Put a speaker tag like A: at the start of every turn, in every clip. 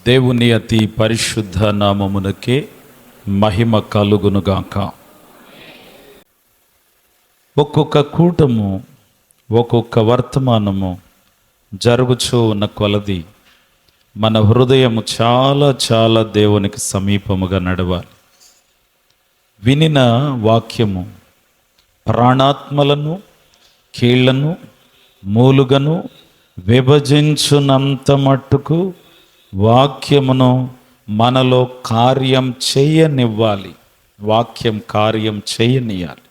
A: దేవుని అతి పరిశుద్ధ నామమునకే మహిమ కలుగునుగాక. ఒక్కొక్క కూటము, ఒక్కొక్క వర్తమానము జరుగుచూ ఉన్న కొలది మన హృదయము చాలా చాలా దేవునికి సమీపముగా నడవాలి. వినిన వాక్యము ప్రాణాత్మలను, కీళ్లను, మూలుగను విభజించునంత మట్టుకు వాక్యమును మనలో కార్యం చేయనివ్వాలి. వాక్యం కార్యం చేయనియాలి.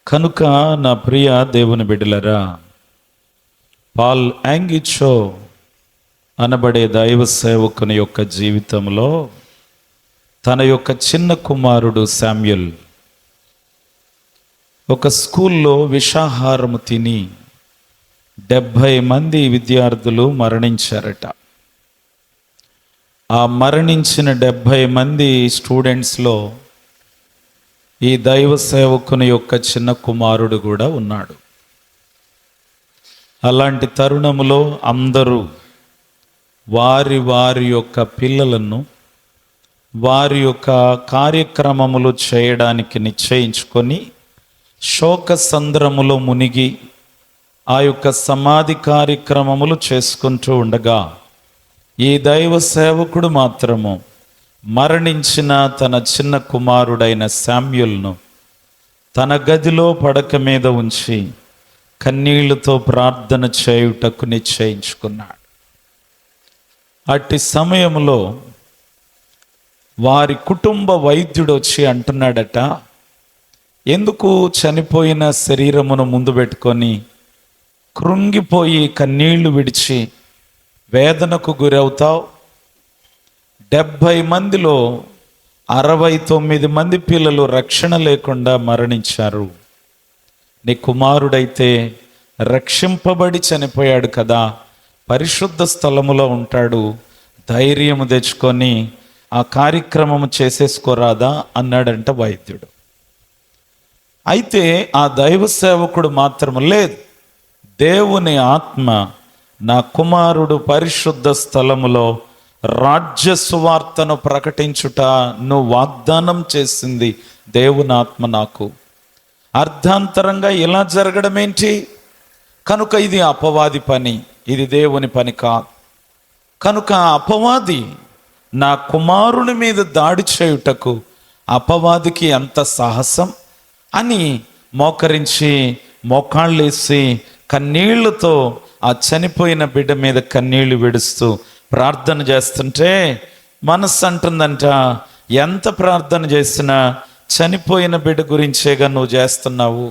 A: కనుక నా ప్రియ దేవుని బిడ్డలరా, పాల్ యాంగిచో అనబడే దైవ సేవకుని యొక్క జీవితంలో తన యొక్క చిన్న కుమారుడు శామ్యుల్ ఒక స్కూల్లో విషాహారము తిని 70 మంది విద్యార్థులు మరణించారట. ఆ మరణించిన 70 మంది స్టూడెంట్స్లో ఈ దైవ సేవకుని యొక్క చిన్న కుమారుడు కూడా ఉన్నాడు. అలాంటి తరుణములో అందరూ వారి వారి యొక్క పిల్లలను వారి యొక్క కార్యక్రమములు చేయడానికి నిశ్చయించుకొని శోక సంద్రములో మునిగి ఆ యొక్క సమాధి కార్యక్రమములు చేసుకుంటూ ఉండగా ఈ దైవ సేవకుడు మాత్రము మరణించిన తన చిన్న కుమారుడైన శామ్యుల్ను తన గదిలో పడక మీద ఉంచి కన్నీళ్లతో ప్రార్థన చేయుటకు నిశ్చయించుకున్నాడు. అట్టి సమయంలో వారి కుటుంబ వైద్యుడు వచ్చి అంటున్నాడట, ఎందుకు చనిపోయిన శరీరమును ముందు పెట్టుకొని కృంగిపోయి కన్నీళ్లు విడిచి వేదనకు గురవుతావు? 70 మందిలో 69 మంది పిల్లలు రక్షణ లేకుండా మరణించారు. నీ కుమారుడైతే రక్షింపబడి చనిపోయాడు కదా, పరిశుద్ధ స్థలములో ఉంటాడు, ధైర్యము తెచ్చుకొని ఆ కార్యక్రమం చేసేసుకోరాదా అన్నాడంట వైద్యుడు. అయితే ఆ దైవ సేవకుడు మాత్రం లేదు, దేవుని ఆత్మ నా కుమారుడు పరిశుద్ధ స్థలములో రాజ్య సువార్తను ప్రకటించుట నువ్వు వాగ్దానం చేసింది దేవుని ఆత్మ నాకు. అర్ధాంతరంగా ఇలా జరగడం ఏంటి? కనుక ఇది అపవాది పని, ఇది దేవుని పని కాదు. కనుక అపవాది నా కుమారుని మీద దాడి చేయుటకు అపవాదికి ఎంత సాహసం అని మోకరించి మోకాళ్ళేసి కన్నీళ్లతో ఆ చనిపోయిన బిడ్డ మీద కన్నీళ్లు విడుస్తూ ప్రార్థన చేస్తుంటే మనస్సు అంటుందంట, ఎంత ప్రార్థన చేసినా చనిపోయిన బిడ్డ గురించేగా నువ్వు చేస్తున్నావు,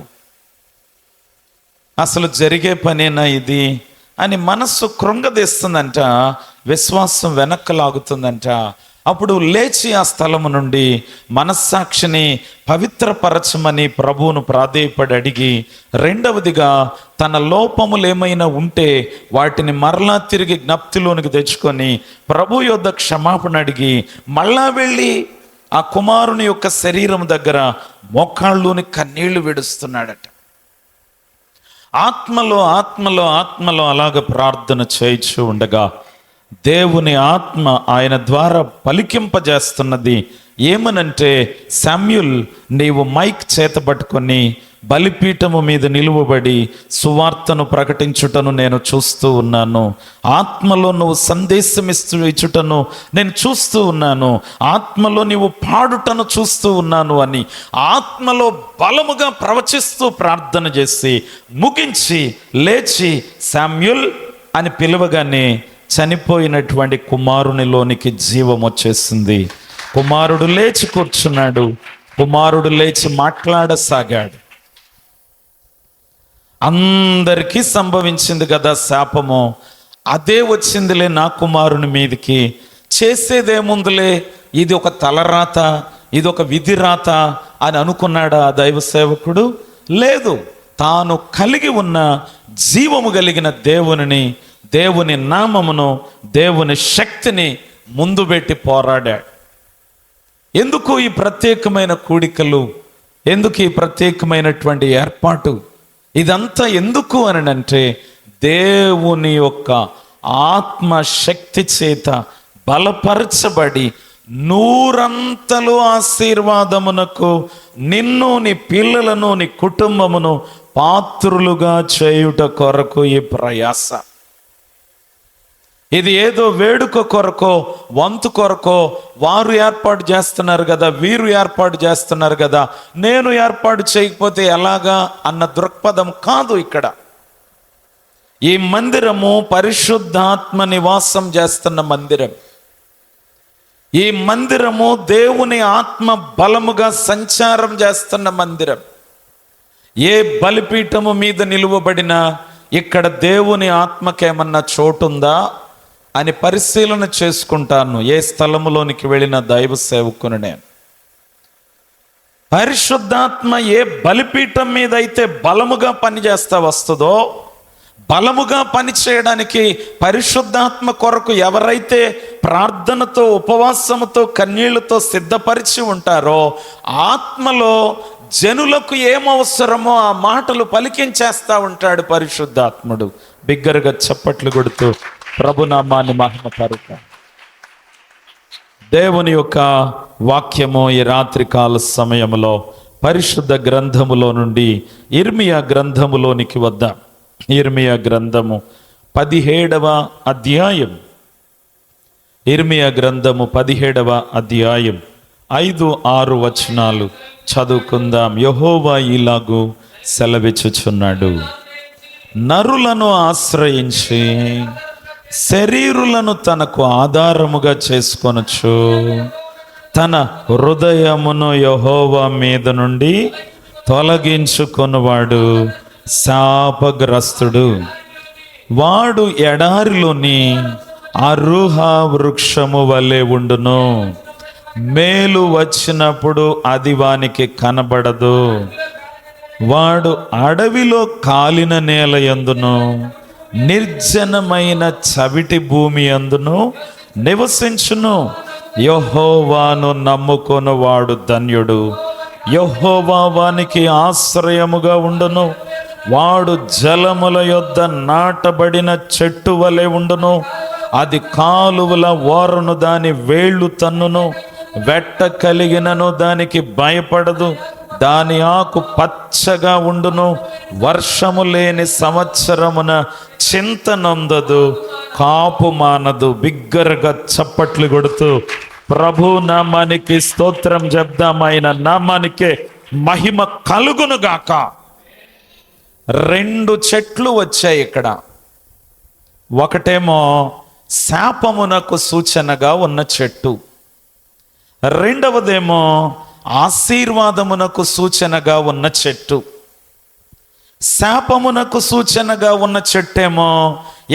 A: అసలు జరిగే పనేనా ఇది అని మనస్సు కృంగదీస్తుందంట, విశ్వాసం వెనక్కి లాగుతుందంట. అప్పుడు లేచి ఆ స్థలము నుండి మనస్సాక్షిని పవిత్రపరచమని ప్రభువును ప్రాధేయపడి అడిగి, రెండవదిగా తన లోపములు ఏమైనా ఉంటే వాటిని మరలా తిరిగి జ్ఞప్తిలోనికి తెచ్చుకొని ప్రభు యొద్ద క్షమాపణ అడిగి మళ్ళా వెళ్ళి ఆ కుమారుని యొక్క శరీరం దగ్గర మోకాళ్ళలోని కన్నీళ్లు విడుస్తున్నాడట. ఆత్మలో ఆత్మలో ఆత్మలో అలాగ ప్రార్థన చేయించు ఉండగా దేవుని ఆత్మ ఆయన ద్వారా పలికింపజేస్తున్నది ఏమనంటే, శామ్యుల్, నీవు మైక్ చేతబట్టుకొని బలిపీఠము మీద నిలువబడి సువార్తను ప్రకటించుటను నేను చూస్తూ ఉన్నాను. ఆత్మలో నువ్వు సందేశం ఇచ్చుటను నేను చూస్తూ ఉన్నాను. ఆత్మలో నీవు పాడుటను చూస్తూ ఉన్నాను అని ఆత్మలో బలముగా ప్రవచిస్తూ ప్రార్థన చేసి ముగించి లేచి శామ్యుల్ అని పిలవగానే చనిపోయినటువంటి కుమారునిలోనికి జీవం వచ్చేసింది. కుమారుడు లేచి కూర్చున్నాడు. కుమారుడు లేచి మాట్లాడసాగాడు. అందరికీ సంభవించింది కదా శాపము, అదే వచ్చిందిలే నా కుమారుని మీదకి. చేసేదేముందులే, ఇది ఒక తలరాత, ఇది ఒక విధి రాత అని అనుకున్నాడా ఆ దైవ సేవకుడు? లేదు, తాను కలిగి ఉన్న జీవము కలిగిన దేవుని నామమును, దేవుని శక్తిని ముందు పెట్టి పోరాడాడు. ఎందుకు ఈ ప్రత్యేకమైన కూడికలు, ఎందుకు ఈ ప్రత్యేకమైనటువంటి ఏర్పాటు, ఇదంతా ఎందుకు అని అంటే దేవుని యొక్క ఆత్మశక్తి చేత బలపరచబడి నూరంతలు ఆశీర్వాదమునకు నిన్ను, నీ పిల్లలను, నీ కుటుంబమును పాత్రులుగా చేయుట కొరకు ఈ ప్రయాస. ఇది ఏదో వేడుక కొరకో, వంతు కొరకో వారు ఏర్పాటు చేస్తున్నారు కదా, వీరు ఏర్పాటు చేస్తున్నారు కదా, నేను ఏర్పాటు చేయకపోతే ఎలాగా అన్న దృక్పథం కాదు ఇక్కడ. ఈ మందిరము పరిశుద్ధాత్మ నివాసం చేస్తున్న మందిరం. ఈ మందిరము దేవుని ఆత్మ బలముగా సంచారం చేస్తున్న మందిరం. ఏ బలిపీఠము మీద నిలువబడినా ఇక్కడ దేవుని ఆత్మకేమన్నా చోటుందా అని పరిశీలన చేసుకుంటాను ఏ స్థలములోనికి వెళ్ళిన దైవ సేవకుని నేను. పరిశుద్ధాత్మ ఏ బలిపీఠం మీద అయితే బలముగా పనిచేస్తా వస్తుందో, బలముగా పనిచేయడానికి పరిశుద్ధాత్మ కొరకు ఎవరైతే ప్రార్థనతో, ఉపవాసముతో, కన్నీళ్లతో సిద్ధపరిచి ఉంటారో, ఆత్మలో జనులకు ఏమవసరమో ఆ మాటలు పలికించేస్తా ఉంటాడు పరిశుద్ధాత్ముడు. బిగ్గరగా చప్పట్లు కొడుతూ ప్రభునామాన్ని మహిమపరుత. దేవుని యొక్క వాక్యము ఈ రాత్రి కాల సమయంలో పరిశుద్ధ గ్రంథములో నుండి ఇర్మియా గ్రంథములోనికి వద్దాం. ఇర్మియా గ్రంథము 17వ అధ్యాయం. ఇర్మియా గ్రంథము 17వ అధ్యాయం 5-6 వచనాలు చదువుకుందాం. యెహోవా ఇలాగు సెలవిచ్చుచున్నాడు, నరులను ఆశ్రయించి శరీరులను తనకు ఆధారముగా చేసుకొనొచ్చు, తన హృదయమును యెహోవా మీద నుండి తొలగించుకొనువాడు శాపగ్రస్తుడు. వాడు ఎడారిలోని అరుహ వృక్షము వలె ఉండును, మేలు వచ్చినప్పుడు అది వానికి కనబడదు. వాడు అడవిలో కాలిన నేల యందును, నిర్జనమైన చవిటి భూమి యందును నివసించును. యెహోవాను నమ్ముకొను వాడు ధన్యుడు, యెహోవా వానికి ఆశ్రయముగా ఉండును. వాడు జలముల యొద్ద నాటబడిన చెట్టు వలె ఉండును, అది కాలువల ఓరను దాని వేళ్ళు తన్నును, వెట్ట కలిగినను దానికి భయపడదు. దాని ఆకు పచ్చగా ఉండును, వర్షము లేని సంవత్సరమున చింత నొందదు, కాపు మానదు. బిగ్గరగా చప్పట్లు కొడుతూ ప్రభు నామానికి స్తోత్రం చెప్దాం. ఆయన నామానికే మహిమ కలుగును గాక. 2 చెట్లు వచ్చాయి ఇక్కడ. ఒకటేమో శాపమునకు సూచనగా ఉన్న చెట్టు, రెండవదేమో ఆశీర్వాదమునకు సూచనగా ఉన్న చెట్టు. శాపమునకు సూచనగా ఉన్న చెట్టేమో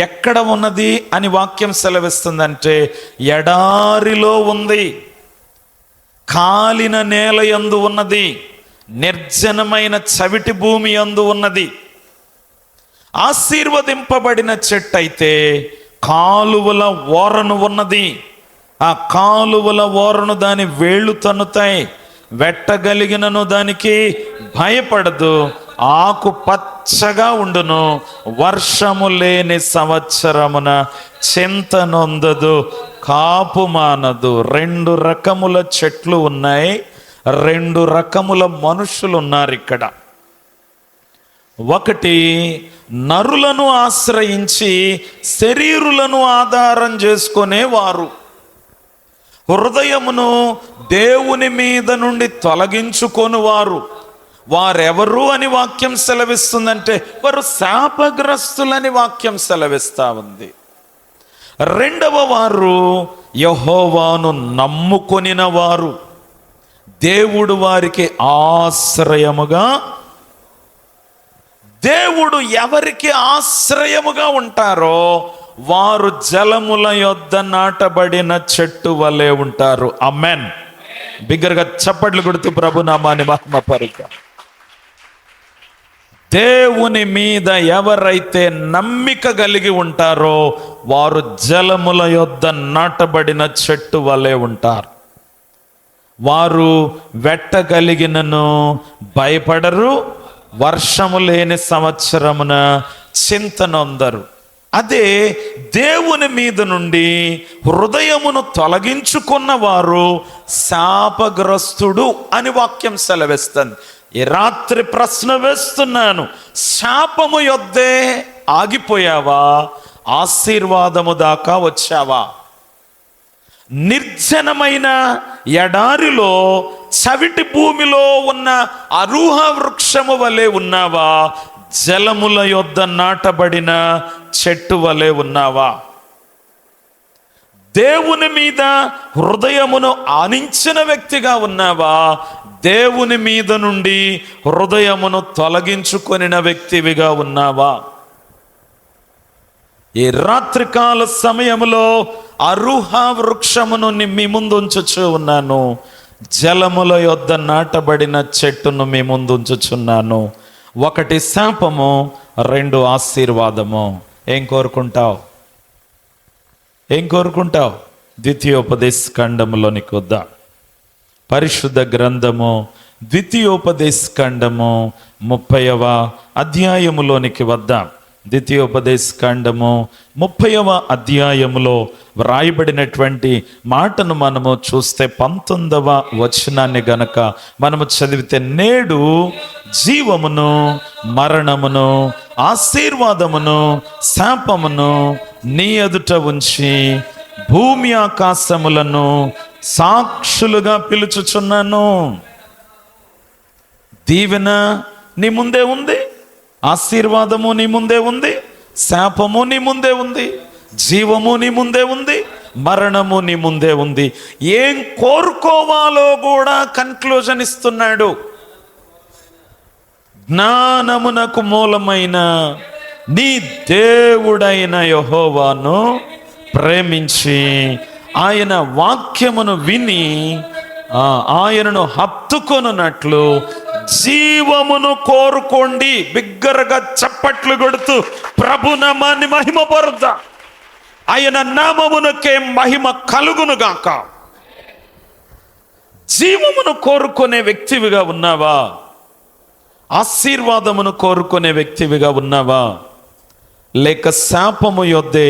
A: ఎక్కడ ఉన్నది అని వాక్యం సెలవిస్తుందంటే ఎడారిలో ఉంది, కాలిన నేల యందు ఉన్నది, నిర్జనమైన చవిటి భూమి యందు ఉన్నది. ఆశీర్వదింపబడిన చెట్టు అయితే కాలువల ఓరను ఉన్నది, ఆ కాలువల ఓరను దాని వేళ్ళు తన్నుతాయి, వెట్టగలిగినను దానికి భయపడదు, ఆకు పచ్చగా ఉండును, వర్షము లేని సంవత్సరమున చింత నొందదు, కాపు మానదు. 2 రకముల చెట్లు ఉన్నాయి, 2 రకముల మనుషులు ఉన్నారు ఇక్కడ. ఒకటి నరులను ఆశ్రయించి శరీరులను ఆధారం చేసుకునేవారు, హృదయమును దేవుని మీద నుండి తొలగించుకొనువారు. వారెవరు అని వాక్యం సెలవిస్తుందంటే వారు శాపగ్రస్తులని వాక్యం సెలవిస్తా ఉంది. రెండవ వారు యెహోవాను నమ్ముకొనిన వారు, దేవుడు వారికి ఆశ్రయముగా. దేవుడు ఎవరికి ఆశ్రయముగా ఉంటారో వారు జలముల యొద్ద నాటబడిన చెట్టు వలె ఉంటారు. ఆమేన్. బిగ్గరగా చప్పట్లు కొడుతూ ప్రభు నామాన్ని మహిమపరుద్దాం. దేవుని మీద ఎవరైతే నమ్మిక కలిగి ఉంటారో వారు జలముల యొద్ద నాటబడిన చెట్టు వలె ఉంటారు. వారు వెట్టగలిగినను భయపడరు, వర్షము లేని సంవత్సరమున చింత నొందరు. అదే దేవుని మీద నుండి హృదయమును తొలగించుకున్న వారు శాపగ్రస్తుడు అని వాక్యం సెలవిస్తుంది. ఈ రాత్రి ప్రశ్న వేస్తున్నాను, శాపము యొద్దే ఆగిపోయావా? ఆశీర్వాదము దాకా వచ్చావా? నిర్జనమైన ఎడారిలో చవిటి భూమిలో ఉన్న అరుహ వృక్షము వలె ఉన్నావా? జలముల యొద్ద నాటబడిన చెట్టు వలె ఉన్నావా? దేవుని మీద హృదయమును ఆనించిన వ్యక్తిగా ఉన్నావా? దేవుని మీద నుండి హృదయమును తొలగించుకొనిన వ్యక్తివిగా ఉన్నావా? ఈ రాత్రికాల సమయంలో అరుహ వృక్షమును మీ ముందు ఉంచుచూ ఉన్నాను, జలముల యొద్ద నాటబడిన చెట్టును మీ ముందు ఉంచుచున్నాను. ఒకటి శాపము, రెండు ఆశీర్వాదము. ఏం కోరుకుంటావు? ఏం కోరుకుంటావు? ద్వితీయోపదేశ ఖండములోనికి వద్దాం. పరిశుద్ధ గ్రంథము ద్వితీయోపదేశ ఖండము 30వ అధ్యాయములోనికి వద్దాం. ద్వితీయోపదేశ ఖండము 30వ అధ్యాయములో వ్రాయబడినటువంటి మాటను మనము చూస్తే 19వ వచనాన్ని గనక మనము చదివితే, నేడు జీవమును మరణమును ఆశీర్వాదమును శాపమును నీ ఎదుట ఉంచి భూమి ఆకాశములను సాక్షులుగా పిలుచుచున్నాను. దీవెన నీ ముందే ఉంది, ఆశీర్వాదము నీ ముందే ఉంది, శాపము నీ ముందే ఉంది, జీవము నీ ముందే ఉంది, మరణము నీ ముందే ఉంది. ఏం కోరుకోవాలో కూడా కన్క్లూజన్ ఇస్తున్నాడు. జ్ఞానమునకు మూలమైన నీ దేవుడైన యెహోవాను ప్రేమించి ఆయన వాక్యమును విని ఆయనను హత్తుకొనున్నట్లు జీవమును కోరుకోండి. బిగ్గరగా చప్పట్లు కొడుతూ ప్రభు నామాన్ని మహిమపరుద్దా. ఆయన నామమునకే మహిమ కలుగును గాక. జీవమును కోరుకునే వ్యక్తివిగా ఉన్నావా? ఆశీర్వాదమును కోరుకునే వ్యక్తివిగా ఉన్నావా? లేక శాపము యొద్దే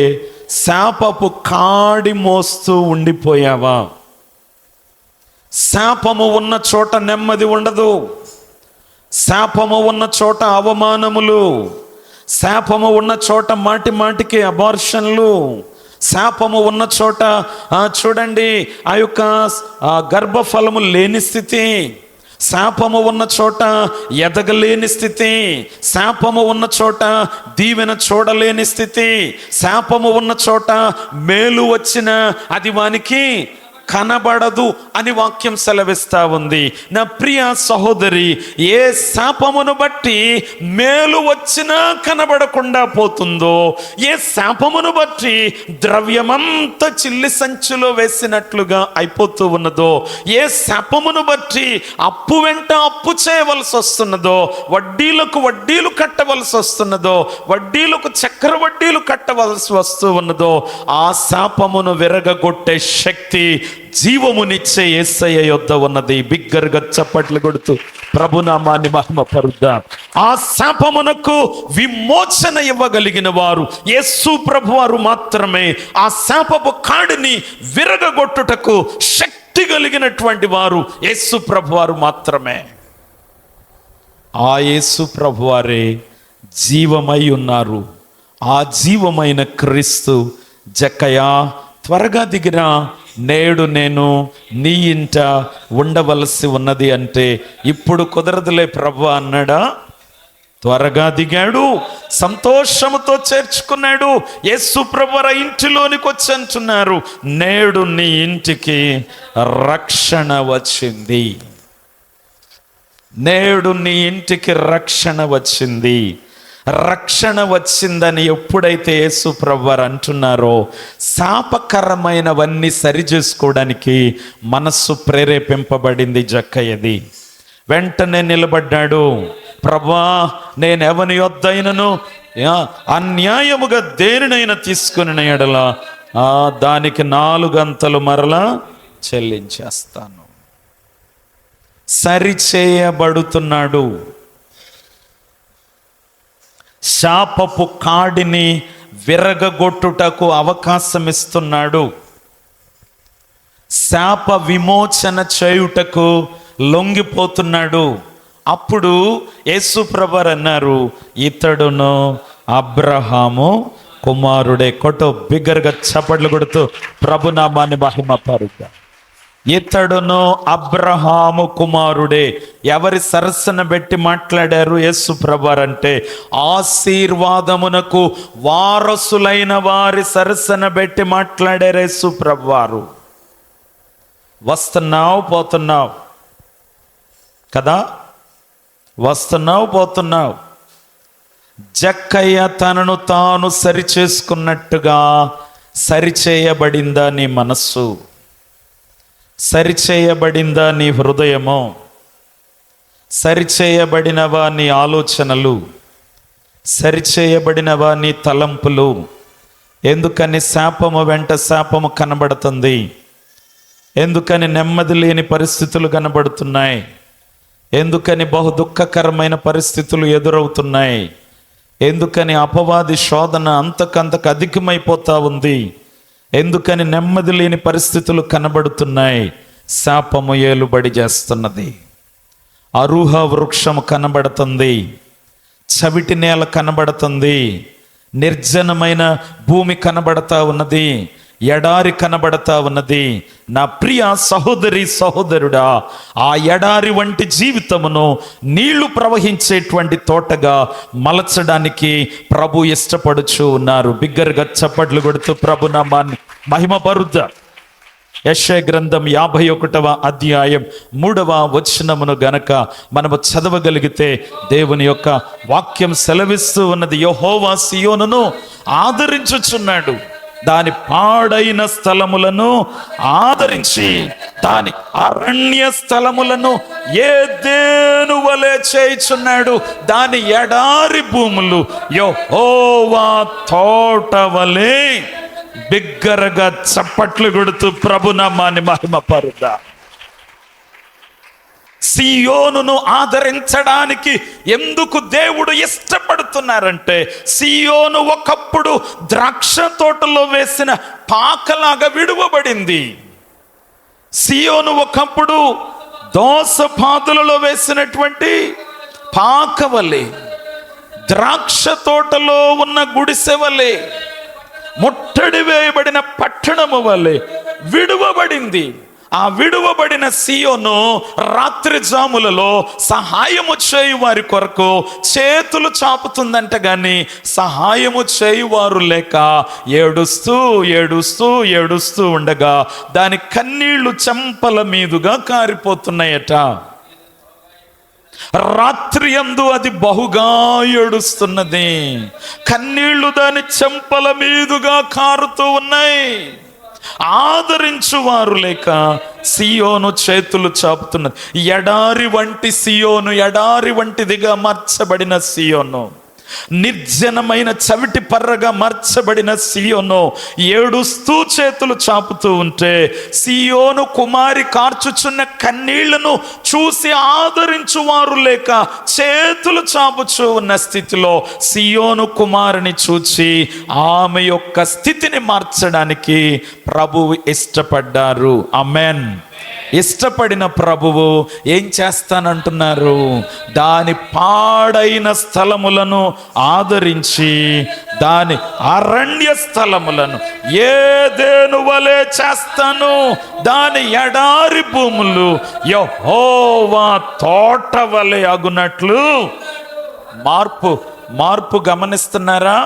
A: శాపపు కాడి మోస్తూ ఉండిపోయావా? శాపము ఉన్న చోట నెమ్మది ఉండదు, శాపము ఉన్న చోట అవమానములు, శాపము ఉన్న చోట మాటి మాటికి అబార్షన్లు, శాపము ఉన్న చోట చూడండి ఆ యొక్క గర్భఫలము లేని స్థితి, శాపము ఉన్న చోట ఎదగలేని స్థితి, శాపము ఉన్న చోట దీవెన చూడలేని స్థితి, శాపము ఉన్న చోట మేలు వచ్చిన అది వానికి కనబడదు అని వాక్యం సెలవిస్తా ఉంది. నా ప్రియ సహోదరి, ఏ శాపమును బట్టి మేలు వచ్చినా కనబడకుండా పోతుందో, ఏ శాపమును బట్టి ద్రవ్యమంతా చిల్లి సంచులో వేసినట్లుగా అయిపోతూ ఉన్నదో, ఏ శాపమును బట్టి అప్పు వెంట అప్పు చేయవలసి వస్తున్నదో, వడ్డీలకు వడ్డీలు కట్టవలసి వస్తున్నదో, వడ్డీలకు చక్ర వడ్డీలు కట్టవలసి వస్తూ ఉన్నదో, ఆ శాపమును విరగగొట్టే శక్తి జీవమునిచ్చే యేసయ్య యొద్ద ఉన్నది. బిగ్గరగా చప్పట్లు కొడుతూ ప్రభునామాన్ని మహిమపరుద్దాం. ఆ శాపమునకు విమోచన ఇవ్వగలిగిన వారు యేసు ప్రభువారు మాత్రమే. ఆ శాపపు కాడిని విరగగొట్టుటకు శక్తి కలిగినటువంటి వారు యేసు ప్రభువారు మాత్రమే. ఆ యేసు ప్రభువారే జీవమై ఉన్నారు. ఆ జీవమైన క్రీస్తు, జక్కయ్యా త్వరగా దిగిరా, నేడు నేను నీ ఇంట ఉండవలసి ఉన్నది అంటే, ఇప్పుడు కుదరదులే ప్రభు అన్నాడా? త్వరగా దిగాడు, సంతోషముతో చేర్చుకున్నాడు. యేసు ప్రభువారు ఇంటిలోనికి వచ్చి అంటున్నారు, నేడు నీ ఇంటికి రక్షణ వచ్చింది, నేడు నీ ఇంటికి రక్షణ వచ్చింది. రక్షణ వచ్చిందని ఎప్పుడైతే యేసు ప్రభువారు అంటున్నారో, శాపకరమైనవన్నీ సరి చేసుకోవడానికి మనస్సు ప్రేరేపింపబడింది జక్కయ్యది. వెంటనే నిలబడ్డాడు. ప్రభువా, నేను ఎవని యొద్దైనను అన్యాయముగా దేనినైనా తీసుకుని ఎడల దానికి 4 అంతలు మరలా చెల్లించేస్తాను. సరిచేయబడుతున్నాడు. శాపపు కాడిని విరగగొట్టుటకు అవకాశం ఇస్తున్నాడు. శాప విమోచన చేయుటకు లొంగిపోతున్నాడు. అప్పుడు యేసు ప్రభువారు అన్నారు, ఇతడును అబ్రహాము కుమారుడే. కొట్టు బిగ్గరగా చప్పట్లు కొడుతూ ప్రభునామాన్ని మహిమపరుద్దాం. ఇతడును అబ్రహాము కుమారుడే. ఎవరి సరస్సున పెట్టి మాట్లాడారు యేసు ప్రభువారు అంటే, ఆశీర్వాదమునకు వారసులైన వారి సరస్సున పెట్టి మాట్లాడారు యేసు ప్రభువారు. వస్తున్నావు పోతున్నావు కదా, వస్తున్నావు పోతున్నావు. జక్కయ్య తనను తాను సరిచేసుకున్నట్టుగా సరిచేయబడిందా నీ మనస్సు? సరిచేయబడిందా నీ హృదయము? సరిచేయబడినవా నీ ఆలోచనలు? సరిచేయబడినవా నీ తలంపులు? ఎందుకని శాపము వెంట శాపము కనబడుతుంది? ఎందుకని నెమ్మది లేని పరిస్థితులు కనబడుతున్నాయి? ఎందుకని బహు దుఃఖకరమైన పరిస్థితులు ఎదురవుతున్నాయి? ఎందుకని అపవాది శోధన అంతకంతకు అధికమైపోతా ఉంది? ఎందుకని నెమ్మది లేని పరిస్థితులు కనబడుతున్నాయి? శాపము ఏలుబడి చేస్తున్నది. అరుహ వృక్షము కనబడుతుంది, చవిటి నేల కనబడుతుంది, నిర్జనమైన భూమి కనబడతా ఉన్నది, ఎడారి కనబడతా ఉన్నది. నా ప్రియ సహోదరి సహోదరుడా, ఆ ఎడారి వంటి జీవితమును నీళ్లు ప్రవహించేటువంటి తోటగా మలచడానికి ప్రభు ఇష్టపడుచు ఉన్నారు. బిగ్గరగా చప్పట్లు కొడుతూ ప్రభు నామాన్ని మహిమపరుద్దాం. యెషయా గ్రంథం 51వ అధ్యాయం 3వ వచనమును గనక మనము చదవగలిగితే దేవుని యొక్క వాక్యం సెలవిస్తూ ఉన్నది, యెహోవా సీయోనును ఆదరించుచున్నాడు, దాని పాడైన స్థలములను ఆదరించి దాని అరణ్య స్థలములను ఏదెను వలె చేయుచున్నాడు. దాని ఎడారి భూములు యెహోవా తోట వలె. బిగ్గరగా చప్పట్లు కొడుతూ ప్రభునామాన్ని మహిమపరుద్దాం. సీయోనును ఆదరించడానికి ఎందుకు దేవుడు ఇష్టపడుతున్నారంటే, సీయోను ఒకప్పుడు ద్రాక్ష తోటలో వేసిన పాకలాగా విడువబడింది. సీయోను ఒకప్పుడు దోస పాదులలో వేసినటువంటి పాకవలే, ద్రాక్ష తోటలో ఉన్న గుడిసె వలె, ముట్టడి వేయబడిన పట్టణము వలె విడువబడింది. ఆ విడువబడిన సీయోను రాత్రి జాములలో సహాయము చేయు వారి కొరకు చేతులు చాపుతుందంట, గాని సహాయము చేయువారు లేక ఏడుస్తూ ఏడుస్తూ ఏడుస్తూ ఉండగా దాని కన్నీళ్లు చెంపల మీదుగా కారిపోతున్నాయట. రాత్రి యందు అది బహుగా ఏడుస్తున్నది, కన్నీళ్లు దాని చెంపల మీదుగా కారుతూ ఉన్నాయి. ఆదరించువారు లేక సీయోను చేతులు చాపుతున్నది. ఎడారి వంటి సీయోను, ఎడారి వంటిదిగా మార్చబడిన సీయోను, నిర్జనమైన చవిటి పర్రగా మార్చబడిన సీయోను ఏడుస్తూ చేతులు చాపుతూ ఉంటే, సీయోను కుమారి కార్చుచున్న కన్నీళ్లను చూసి ఆదరించువారు లేక చేతులు చాపుచూ ఉన్న స్థితిలో సీయోను కుమారుని చూచి ఆమె యొక్క స్థితిని మార్చడానికి ప్రభువు ఇష్టపడ్డారు. ఆమేన్. ఇష్టపడిన ప్రభువు ఏం చేస్తానంటున్నారు? దాని పాడైన స్థలములను ఆదరించి దాని అరణ్య స్థలములను ఏదెను వలె చేస్తాను, దాని ఎడారి భూములు యెహోవా తోట వలె అగునట్లు. మార్పు గమనిస్తున్నారా?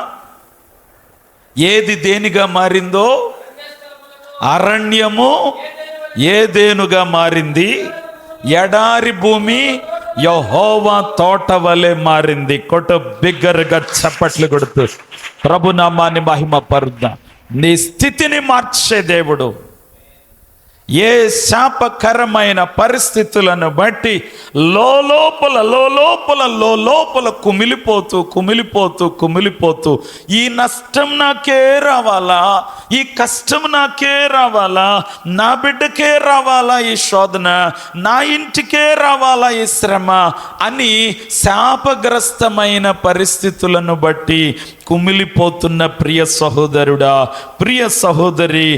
A: ఏది దేనిగా మారిందో? అరణ్యము ఏదేనుగా మారింది, ఎడారి భూమి యెహోవా తోట వలె మారింది. కొట్టు బిగ్గరగా చప్పట్లు కొడుతూ ప్రభునామాన్ని మహిమపరుద్దాం. నీ స్థితిని మార్చే దేవుడు, ఏ శాపకరమైన పరిస్థితులను బట్టి లోపల కుమిలిపోతూ ఈ నష్టం నాకే రావాలా, ఈ కష్టం నాకే రావాలా, నా బిడ్డకే రావాలా ఈ శోధన, నా ఇంటికే రావాలా ఈ శ్రమ అని శాపగ్రస్తమైన పరిస్థితులను బట్టి కుమిలిపోతున్న ప్రియ సహోదరుడా, ప్రియ సహోదరి,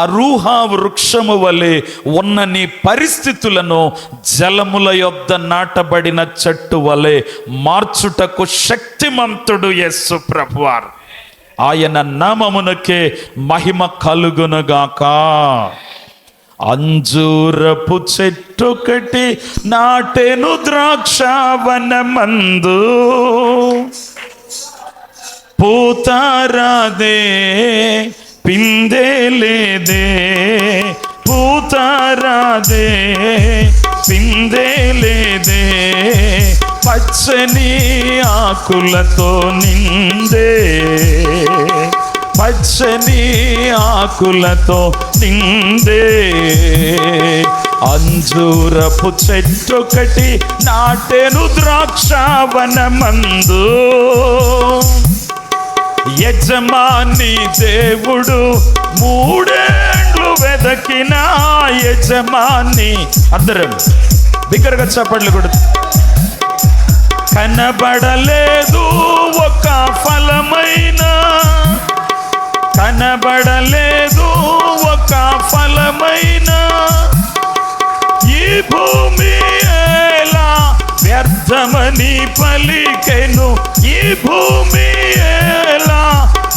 A: అరూహ వృక్షము వలె ఉన్న నీ పరిస్థితులను జలముల యొద్ద నాటబడిన చెట్టు వలె మార్చుటకు శక్తిమంతుడు యేసు ప్రభువారు. ఆయన నామమునకే మహిమ కలుగునుగాక. అంజూరపు చెట్టొకటి నాటెను ద్రాక్షావనమందు, పూతారాదే పిందే లేదే, పూతారాదే పిందే లేదే, పచ్చని ఆకులతో నిందే, పచ్చని ఆకులతో నిందే. అంజూరపు చెట్టొకటి నాటెను ద్రాక్షావనమందు, యజమాని దేవుడు మూడేండ్లు వెదకిన యజమాని, అందరం బిగ్గరగా చప్పట్లు కొడుతూ, కనబడలేదు ఒక ఫలమైనా, కనబడలేదు ఒక ఫలమైనా, ఈ భూమి ఎలా వ్యర్థమని పలికెను, ఈ భూమి ఎలా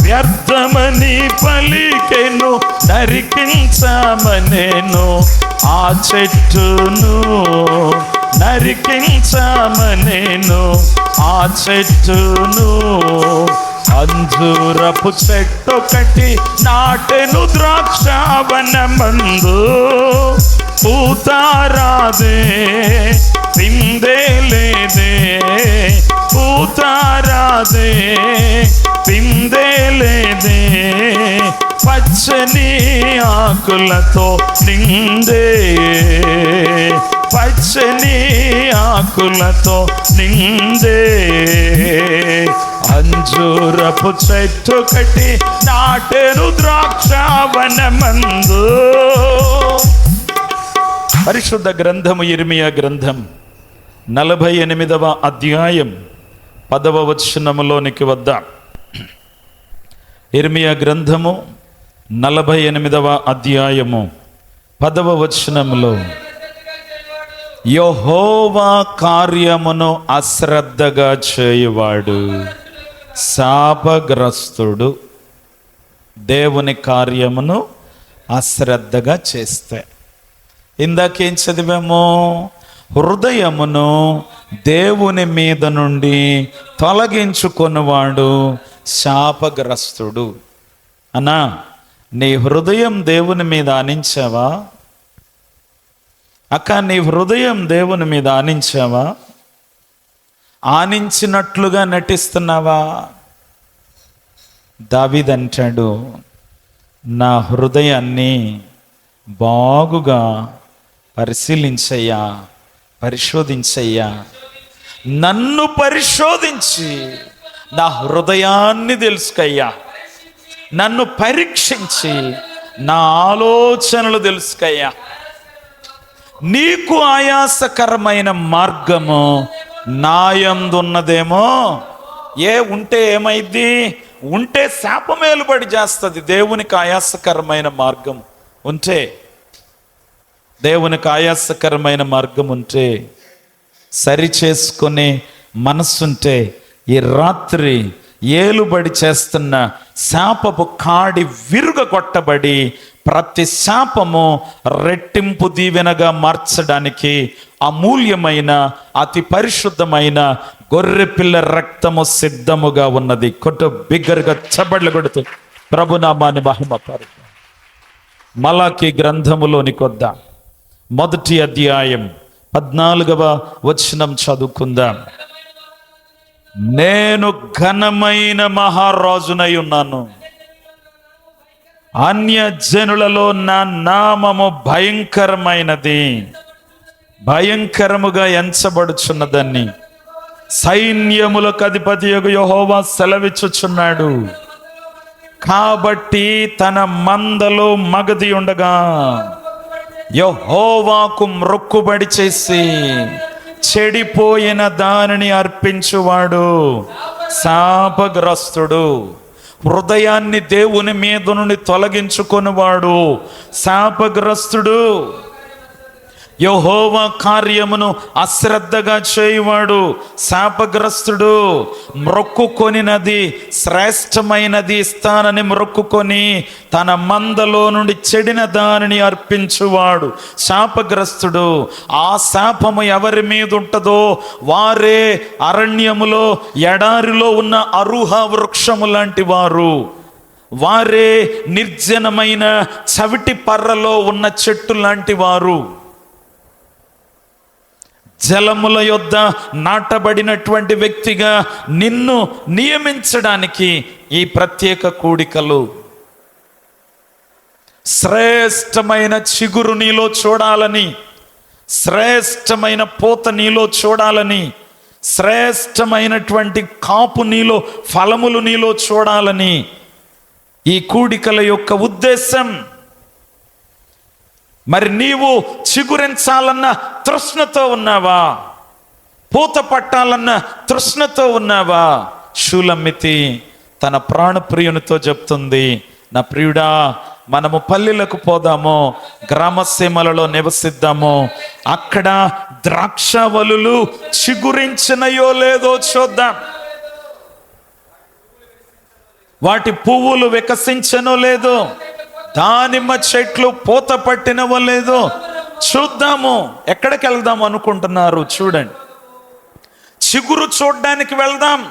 A: వ్యర్థమని పలికెను, నరికించమనేను ఆ చెట్టును, నరికించమనేను ఆ చెట్టును. అంజూరపు చెట్టొకటి నాటెను ద్రాక్షావనమందు, పూతారాదే పిందే లేదే, పూతారాదే పిందే లేదే, పచ్చని ఆకులతో నిందే, పచ్చని ఆకులతో నిందే. అంజూరపు చెట్టొకటి నాటెను ద్రాక్షావనమందు. పరిశుద్ధ గ్రంథము ఇర్మియా గ్రంథం 48వ అధ్యాయం 10వ వచనములోనికి వద్దాం. ఇర్మియా గ్రంథము 48వ అధ్యాయము 10వ వచనములో, యెహోవా కార్యమును అశ్రద్ధగా చేయువాడు శాపగ్రస్తుడు. దేవుని కార్యమును అశ్రద్ధగా చేస్తే, ఇందాకేం చదివాము? హృదయమును దేవుని మీద నుండి తొలగించుకున్నవాడు శాపగ్రస్తుడు. అన్నా, నీ హృదయం దేవుని మీద ఆనించావా? అక్క, నీ హృదయం దేవుని మీద ఆనించావా? ఆనించినట్లుగా నటిస్తున్నావా? దావీదు అంటాడు, నా హృదయాన్ని బాగుగా పరిశీలించయ్యా, పరిశోధించయ్యా, నన్ను పరిశోధించి నా హృదయాన్ని తెలుసుకయ్యా, నన్ను పరీక్షించి నా ఆలోచనలు తెలుసుకయ్యా. నీకు ఆయాసకరమైన మార్గము నాయందున్నదేమో. ఉంటే ఏమైద్ది? ఉంటే శాపమేలుబడి చేస్తుంది. దేవునికి ఆయాసకరమైన మార్గం ఉంటే, దేవునికి ఆయాసకరమైన మార్గం ఉంటే, సరి చేసుకునే మనస్సుంటే, ఈ రాత్రి ఏలుబడి చేస్తున్న శాపపు కాడి విరుగగొట్టబడి ప్రతి శాపము రెట్టింపు దీవెనగా మార్చడానికి అమూల్యమైన అతి పరిశుద్ధమైన గొర్రెపిల్ల రక్తము సిద్ధముగా ఉన్నది. కొట్టు బిగ్గరగా చప్పట్లు కొడుతూ ప్రభునామాన్ని మహిమపరు. మలాకి గ్రంథములోని కొద్దాం. 1వ అధ్యాయం 14వ వచనం చదువుకుందాం. నేను ఘనమైన మహారాజునై ఉన్నాను, అన్యజనులలో నా నామము భయంకరమైనది, భయంకరముగా ఎంచబడుచున్నదని సైన్యములకు అధిపతియగు యెహోవా సెలవిచ్చుచున్నాడు. కాబట్టి తన మందలో మగది ఉండగా యెహోవాకు మ్రొక్కుబడి చేసి చెడిపోయిన దానిని అర్పించువాడు శాపగ్రస్తుడు. హృదయాన్ని దేవుని మీద నుండి తొలగించుకొనివాడు శాపగ్రస్తుడు. యెహోవా కార్యమును అశ్రద్ధగా చేయువాడు శాపగ్రస్తుడు. మ్రొక్కుకొనినది శ్రేష్టమైనది ఇస్తానని మ్రొక్కుకొని తన మందలో నుండి చెడిన దానిని అర్పించువాడు శాపగ్రస్తుడు. ఆ శాపము ఎవరి మీద ఉంటుందో వారే అరణ్యములో ఎడారిలో ఉన్న అరుహ వృక్షము లాంటి వారు, వారే నిర్జనమైన చవిటి పర్రలో ఉన్న చెట్టు లాంటి వారు. జలముల యొద్ద నాటబడినటువంటి వ్యక్తిగా నిన్ను నియమించడానికి ఈ ప్రత్యేక కూడికలు. శ్రేష్టమైన చిగురు నీలో చూడాలని, శ్రేష్టమైన పూత నీలో చూడాలని, శ్రేష్టమైనటువంటి కాపు నీలో, ఫలములు నీలో చూడాలని ఈ కూడికల యొక్క ఉద్దేశం. మరి నీవు చిగురించాలన్న తృష్ణతో ఉన్నావా? పూత పట్టాలన్న తృష్ణతో ఉన్నావా? షూలమ్మితి తన ప్రాణప్రియునితో చెప్తుంది, నా ప్రియుడా, మనము పల్లెలకు పోదాము, గ్రామసీమలలో నివసిద్దాము, అక్కడ ద్రాక్షవల్లులు చిగురించినయో లేదో చూద్దాం, వాటి పువ్వులు వికసించనో లేదో, దానిమ్మ చెట్లు పూత పట్టినవో లేదో చూద్దాము. ఎక్కడికి వెళ్దాం అనుకుంటున్నారు? చూడండి, చిగురు చూడ్డానికి వెళ్దాం,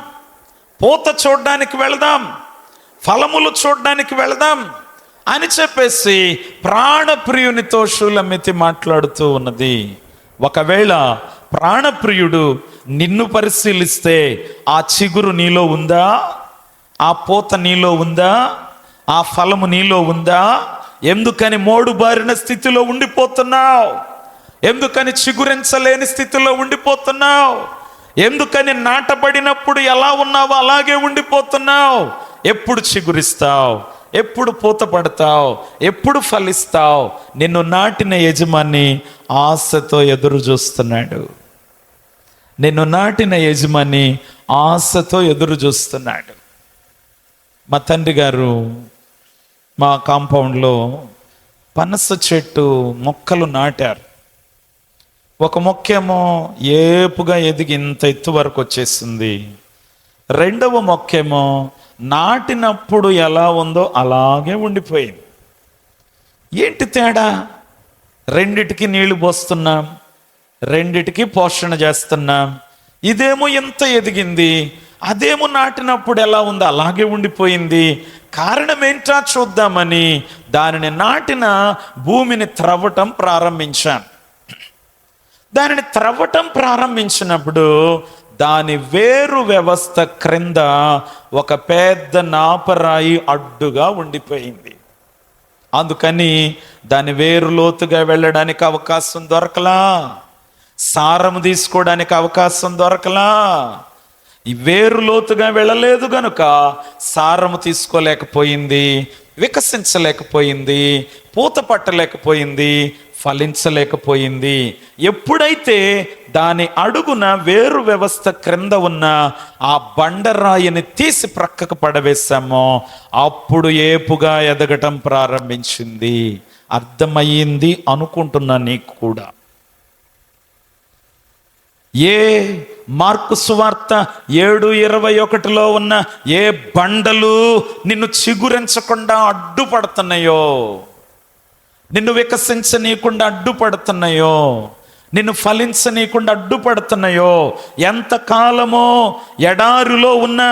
A: పూత చూడ్డానికి వెళ్దాం, ఫలములు చూడ్డానికి వెళ్దాం అని చెప్పేసి ప్రాణప్రియునితో షూలమ్మితి మాట్లాడుతూ ఉన్నది. ఒకవేళ ప్రాణప్రియుడు నిన్ను పరిశీలిస్తే ఆ చిగురు నీలో ఉందా? ఆ పూత నీలో ఉందా? ఆ ఫలము నీలో ఉందా? ఎందుకని మోడు బారిన స్థితిలో ఉండిపోతున్నావు? ఎందుకని చిగురించలేని స్థితిలో ఉండిపోతున్నావు? ఎందుకని నాటబడినప్పుడు ఎలా ఉన్నావో అలాగే ఉండిపోతున్నావు? ఎప్పుడు చిగురిస్తావు? ఎప్పుడు పూత పడతావు? ఎప్పుడు ఫలిస్తావు? నిన్ను నాటిన యజమాని ఆశతో ఎదురు చూస్తున్నాడు. నిన్ను నాటిన యజమాని ఆశతో ఎదురు చూస్తున్నాడు. మా తండ్రి గారు మా కాంపౌండ్లో పనస చెట్టు మొక్కలు నాటారు. ఒక మొక్కేమో ఏపుగా ఎదిగి ఇంత ఎత్తు వరకు వచ్చేసింది. రెండవ మొక్కేమో నాటినప్పుడు ఎలా ఉందో అలాగే ఉండిపోయింది. ఏంటి తేడా? రెండిటికి నీళ్లు పోస్తున్నాం, రెండిటికి పోషణ చేస్తున్నాం. ఇదేమో ఎంత ఎదిగింది, అదేమో నాటినప్పుడు ఎలా ఉందో అలాగే ఉండిపోయింది. కారణం ఏంటా చూద్దామని దానిని నాటిన భూమిని త్రవ్వటం ప్రారంభించాను. దానిని త్రవ్వటం ప్రారంభించినప్పుడు దాని వేరు వ్యవస్థ క్రింద ఒక పెద్ద నాపరాయి అడ్డుగా ఉండిపోయింది. అందుకని దాని వేరు లోతుగా వెళ్ళడానికి అవకాశం దొరకలా, సారం తీసుకోవడానికి అవకాశం దొరకలా. ఈ వేరు లోతుగా వెళ్ళలేదు గనుక సారము తీసుకోలేకపోయింది, వికసించలేకపోయింది, పూత పట్టలేకపోయింది, ఫలించలేకపోయింది. ఎప్పుడైతే దాని అడుగున వేరు వ్యవస్థ క్రింద ఉన్న ఆ బండరాయిని తీసి ప్రక్కకు పడవేశామో అప్పుడు ఏపుగా ఎదగటం ప్రారంభించింది. అర్థమయ్యింది అనుకుంటున్నా నీకు కూడా. ఏ మార్కు సువార్త 7:21 ఉన్న ఏ బండలు నిన్ను చిగురించకుండా అడ్డుపడుతున్నాయో, నిన్ను వికసించనీయకుండా అడ్డుపడుతున్నాయో, నిన్ను ఫలించనీయకుండా అడ్డుపడుతున్నాయో, ఎంతకాలమో ఎడారిలో ఉన్న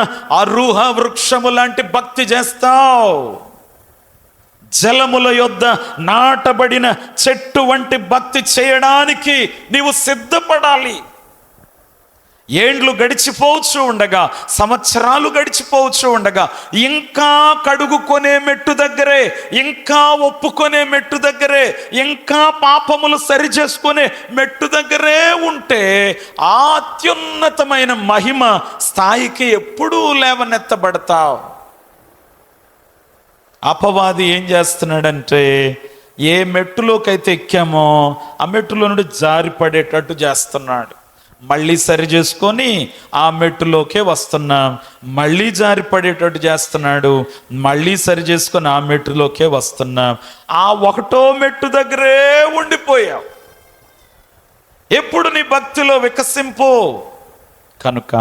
A: అరుహ వృక్షము లాంటి భక్తి చేస్తావు? జలముల యొద్ద నాటబడిన చెట్టు వంటి భక్తి చేయడానికి నీవు సిద్ధపడాలి. ఏండ్లు గడిచిపోవచ్చు ఉండగా, సంవత్సరాలు గడిచిపోవచ్చు ఉండగా, ఇంకా కడుగుకొనే మెట్టు దగ్గరే, ఇంకా ఒప్పుకొనే మెట్టు దగ్గరే, ఇంకా పాపములు సరి చేసుకునే మెట్టు దగ్గరే ఉంటే ఆ అత్యున్నతమైన మహిమ స్థాయికి ఎప్పుడూ లేవనెత్తబడతావు. అపవాది ఏం చేస్తున్నాడంటే, ఏ మెట్టులోకైతే ఎక్కామో ఆ మెట్టులో నుండి జారిపడేటట్టు చేస్తున్నాడు. మళ్ళీ సరి చేసుకొని ఆ మెట్టులోకే వస్తున్నాం, మళ్ళీ జారిపడేటట్టు చేస్తున్నాడు, మళ్ళీ సరి చేసుకొని ఆ మెట్టులోకే వస్తున్నాం. ఆ ఒకటో మెట్టు దగ్గరే ఉండిపోయావు. ఎప్పుడు నీ భక్తిలో వికసింపు. కనుక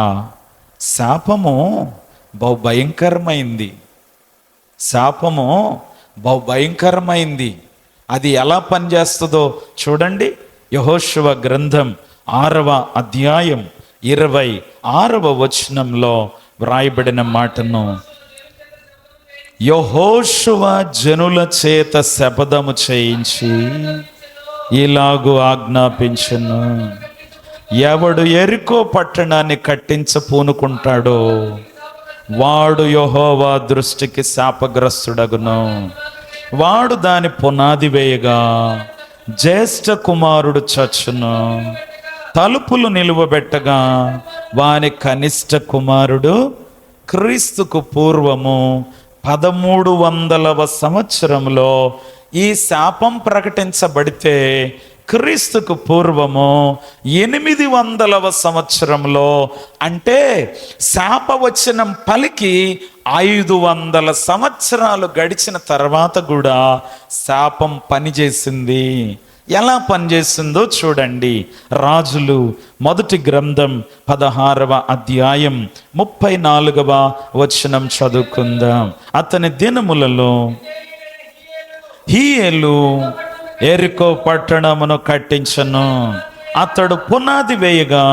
A: శాపము బహు భయంకరమైంది. శాపము బహు భయంకరమైంది. అది ఎలా పనిచేస్తుందో చూడండి. యెహోషువ గ్రంథం 6వ అధ్యాయం 26వ వచనంలో వ్రాయబడిన మాటను, యెహోషువ జనుల చేత శపథము చేయించి ఇలాగు ఆజ్ఞాపించెను, ఎవడు యెరికో పట్టణాన్ని కట్టించ పూనుకుంటాడో వాడు యెహోవా దృష్టికి శాపగ్రస్తుడగును. వాడు దాని పునాది వేయగా జ్యేష్ఠ కుమారుడు చచ్చును. తలుపులు నిలువబెట్టగా వాని కనిష్ట కుమారుడు క్రీస్తుకు పూర్వము 1300వ సంవత్సరంలో ఈ శాపం ప్రకటించబడితే, క్రీస్తుకు పూర్వము 800వ సంవత్సరంలో, అంటే శాపవచనం పలికి 500 సంవత్సరాలు గడిచిన తర్వాత కూడా శాపం పనిచేసింది. ఎలా పనిచేసిందో చూడండి. రాజులు మొదటి గ్రంథం 16వ అధ్యాయం 34వ వచనం చదువుకుందాం. అతని దినములలో హీయేలు యెరికో పట్టణమును కట్టించను. అతడు పునాది వేయగా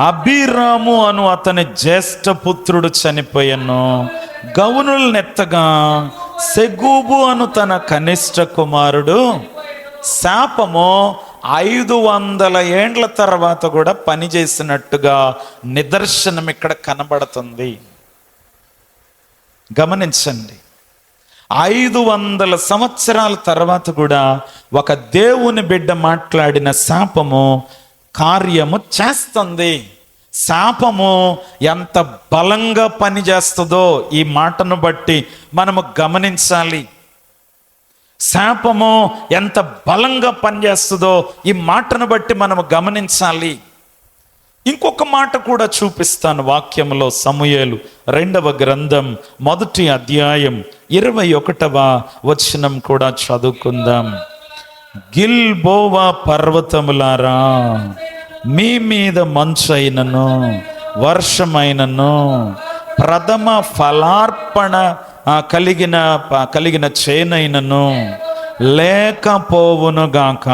A: అబీరాము అను అతని జ్యేష్ఠ పుత్రుడు చనిపోయెను. గౌనులు నెత్తగా సెగూబు అను తన కనిష్ట కుమారుడు. శాపము 500 ఏండ్ల తర్వాత కూడా పనిచేసినట్టుగా నిదర్శనం ఇక్కడ కనబడుతుంది. గమనించండి. 500 సంవత్సరాల తర్వాత కూడా ఒక దేవుని బిడ్డ మాట్లాడిన శాపము కార్యము చేస్తుంది. శాపము ఎంత బలంగా పనిచేస్తుందో ఈ మాటను బట్టి మనము గమనించాలి. శాపము ఎంత బలంగా పనిచేస్తుందో ఈ మాటను బట్టి మనము గమనించాలి. ఇంకొక మాట కూడా చూపిస్తాను వాక్యంలో. సమూయేలు 2వ గ్రంథం 1వ అధ్యాయం 21వ వచనం కూడా చదువుకుందాం. గిల్బోవా పర్వతములారా, మీ మీద మంచైనను వర్షమైనను ప్రథమ ఫలార్పణ కలిగిన చేనైనను లేకపోవునుగాక.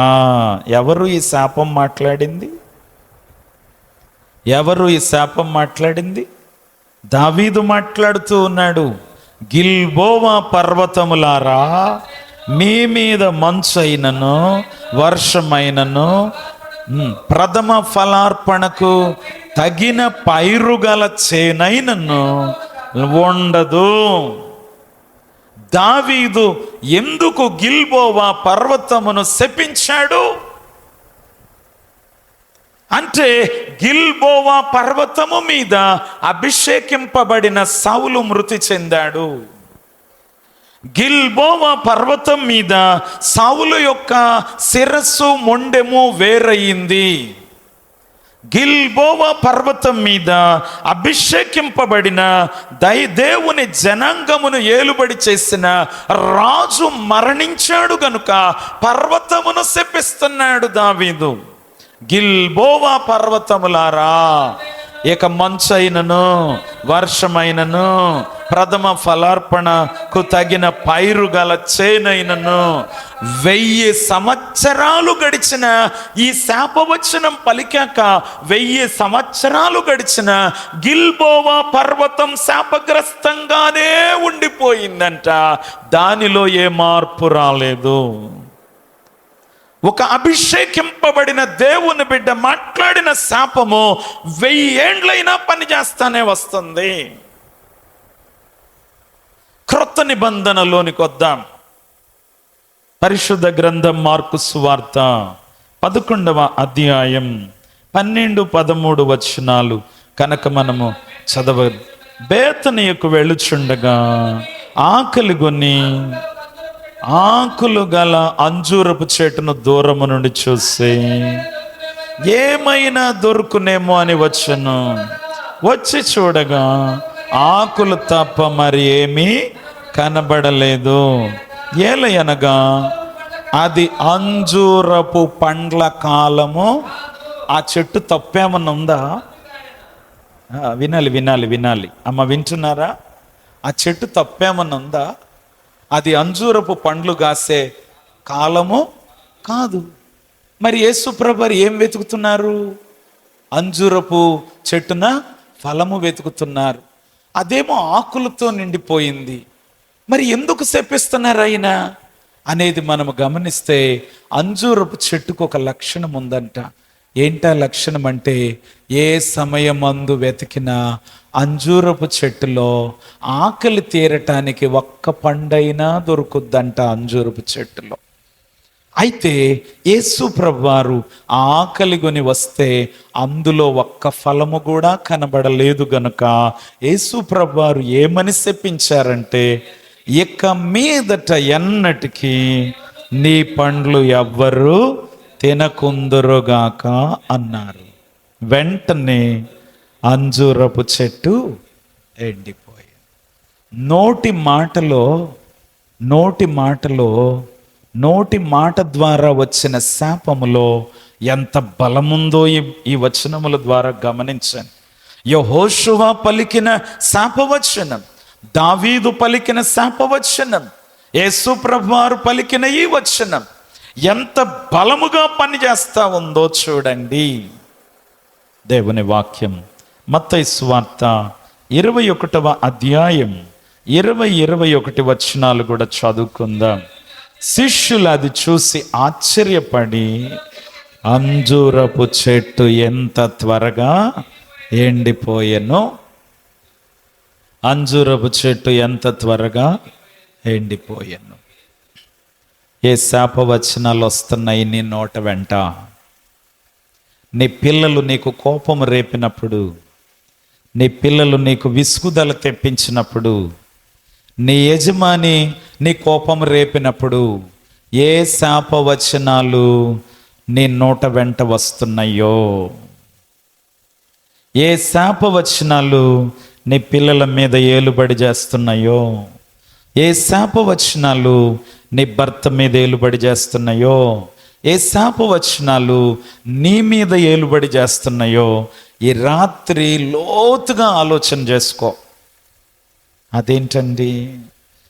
A: ఎవరు ఈ శాపం మాట్లాడింది? ఎవరు ఈ శాపం మాట్లాడింది? దావీదు మాట్లాడుతూ ఉన్నాడు. గిల్బోవా పర్వతములారా, మీ మీద మంచైనను వర్షమైనను ప్రథమ ఫలార్పణకు తగిన పైరుగల చేనైనను ఉండదు. దావీదు ఎందుకు గిల్బోవా పర్వతమును శపించాడు అంటే, గిల్బోవా పర్వతము మీద అభిషేకింపబడిన సౌలు మృతి చెందాడు. గిల్బోవా పర్వతం మీద సౌలు యొక్క శిరస్సు మొండెము వేరయింది. గిల్బోవా పర్వతం మీద అభిషేకింపబడిన దేవుని జనాంగమును ఏలుబడి చేసిన రాజు మరణించాడు గనుక పర్వతమును శపిస్తున్నాడు దావీదు. గిల్బోవా పర్వతములారా, ఇక మంచైనను వర్షమైనను ప్రథమ ఫలార్పణకు తగిన పైరు గల చేనైనను 1000 సంవత్సరాలు గడిచిన ఈ శాపవచనం పలికాక 1000 సంవత్సరాలు గడిచిన గిల్బోవా పర్వతం శాపగ్రస్తంగానే ఉండిపోయిందంట. దానిలో ఏ మార్పు రాలేదు. ఒక అభిషేకింపబడిన దేవుని బిడ్డ మాట్లాడిన శాపము 1000 ఏండ్లైనా పనిచేస్తానే వస్తుంది. క్రొత్త నిబంధనలోనికి వద్దాం. పరిశుద్ధ గ్రంథం మార్కు సువార్త 11వ అధ్యాయం 12-13 వచనాలు కనుక మనము చదవ. బేతనియకు వెళ్ళుచుండగా ఆకలిగొని ఆకులు గల అంజూరపు చెట్టును దూరము నుండి చూసి ఏమైనా దొరుకునేమో అని వచ్చును. వచ్చి చూడగా ఆకులు తప్ప మరి ఏమీ కనబడలేదు. ఏలయనగా అది అంజూరపు పండ్ల కాలము. ఆ చెట్టు తప్పేమన్నా ఉందా? వినాలి వినాలి వినాలి అమ్మ, వింటున్నారా? ఆ చెట్టు తప్పేమన్నా ఉందా? అది అంజూరపు పండ్లు కాసే కాలము కాదు. మరి యేసుప్రభు ఏం వెతుకుతున్నారు? అంజూరపు చెట్టున ఫలము వెతుకుతున్నారు. అదేమో ఆకులతో నిండిపోయింది. మరి ఎందుకు శపిస్తున్నారు ఆయన అనేది మనము గమనిస్తే, అంజూరపు చెట్టుకు ఒక లక్షణం ఉందంట. ఏంటా లక్షణం అంటే, ఏ సమయమందు వెతికినా అంజూరపు చెట్టులో ఆకలి తీరటానికి ఒక్క పండైనా దొరుకుద్దంట అంజూరపు చెట్టులో. అయితే యేసు ప్రభువారు ఆకలి కొని వస్తే అందులో ఒక్క ఫలము కూడా కనబడలేదు గనుక యేసు ప్రభువారు ఏమని శపించారంటే, ఇక మీదట ఎన్నటికీ నీ పండ్లు ఎవ్వరు తినకుందురుగాక అన్నారు. వెంటనే అంజూరపు చెట్టు ఎండిపోయింది. నోటి మాట ద్వారా వచ్చిన శాపములో ఎంత బలముందో ఈ వచనముల ద్వారా గమనించండి. యెహోషువ పలికిన శాపవచనం, దావీదు పలికిన శాపవచనం, యేసు ప్రభువారు పలికిన ఈ వచనం ఎంత బలముగా పనిచేస్తా ఉందో చూడండి. దేవుని వాక్యం మత్తయి సువార్త 21వ అధ్యాయం 20-21 వచనాలు కూడా చదువుకుందాం. శిష్యులు అది చూసి ఆశ్చర్యపడి, అంజూరపు చెట్టు ఎంత త్వరగా ఎండిపోయెనో, అంజూరపు చెట్టు ఎంత త్వరగా ఎండిపోయెను. ఏ శాపవచనాలు వస్తున్నాయి నీ నోట వెంట? నీ పిల్లలు నీకు కోపం రేపినప్పుడు, నీ పిల్లలు నీకు విసుగుదల తెప్పించినప్పుడు, నీ యజమాని నీ కోపం రేపినప్పుడు ఏ శాపవచనాలు నీ నోట వెంట వస్తున్నాయో, ఏ శాపవచనాలు నీ పిల్లల మీద ఏలుబడి చేస్తున్నాయో, ఏ శాపవచనాలు నీ భర్త మీద ఏలుబడి చేస్తున్నాయో, ఏ శాపవచనాలు నీ మీద ఏలుబడి చేస్తున్నాయో ఈ రాత్రి లోతుగా ఆలోచన చేసుకో. అదేంటండి,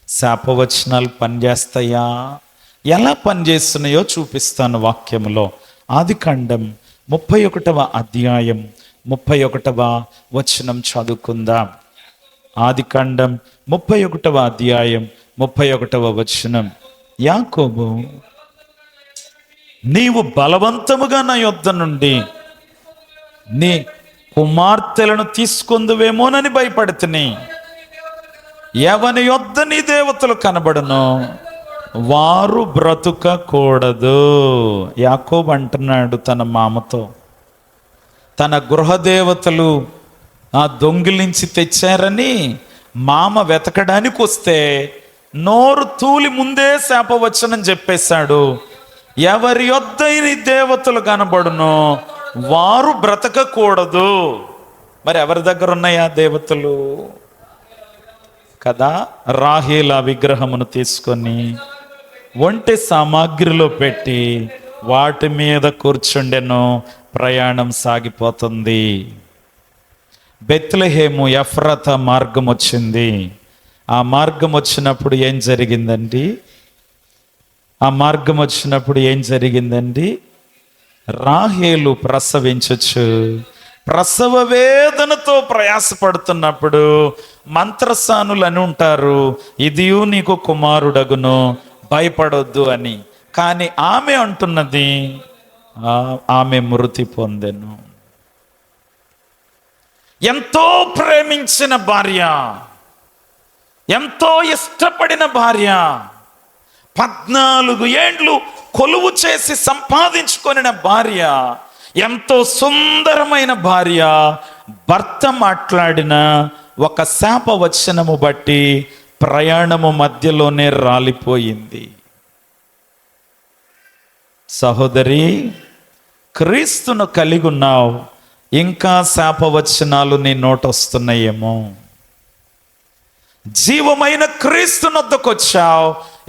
A: శాపవచనాలు పనిచేస్తాయా? ఎలా పనిచేస్తున్నాయో చూపిస్తాను వాక్యములో. ఆదికాండం 31వ అధ్యాయం 31వ వచనం చదువుకుందాం. ఆదికాండం 31వ అధ్యాయం 31వ వచనం. యాకోబు, నీవు బలవంతముగా నా యొద్ద నుండి నీ కుమార్తెలను తీసుకుందువేమోనని భయపడుతుని, ఎవని యొద్ద నీ దేవతలు కనబడును వారు బ్రతుకకూడదు. యాకోబు అంటున్నాడు తన మామతో, తన గృహదేవతలు దొంగిలించి తెచ్చారని మామ వెతకడానికి వస్తే నోరు తూలి ముందే శాపవచనం చెప్పేశాడు. ఎవరి యొద్ద ఈ దేవతలు కనబడును వారు బ్రతకకూడదు. మరి ఎవరి దగ్గర ఉన్నాయా దేవతలు కదా? రాహేల విగ్రహమును తీసుకొని ఒంటె సామాగ్రిలో పెట్టి వాటి మీద కూర్చుండెను. ప్రయాణం సాగిపోతుంది. బెత్లెహేము ఎఫ్రాతా మార్గం వచ్చింది. ఆ మార్గం వచ్చినప్పుడు ఏం జరిగిందండి? రాహేలు ప్రసవించచ్చు. ప్రసవ వేదనతో ప్రయాసపడుతున్నప్పుడు మంత్రసానులు అని ఉంటారు, ఇదియు నీకు కుమారుడగును, భయపడొద్దు అని. కానీ ఆమె అంటున్నది ఆమె మృతి పొందెను. ఎంతో ప్రేమించిన భార్య, ఎంతో ఇష్టపడిన భార్య, 14 ఏండ్లు కొలువు చేసి సంపాదించుకొనిన భార్య, ఎంతో సుందరమైన భార్య, భర్త మాట్లాడిన ఒక శాపవచనము బట్టి ప్రయాణము మధ్యలోనే రాలిపోయింది. సహోదరి, క్రీస్తును కలిగి ఉన్నావు, ఇంకా శాపవచనాలు నీ నోట వస్తున్నాయేమో. జీవమైన క్రీస్తునొద్దకు వచ్చావు,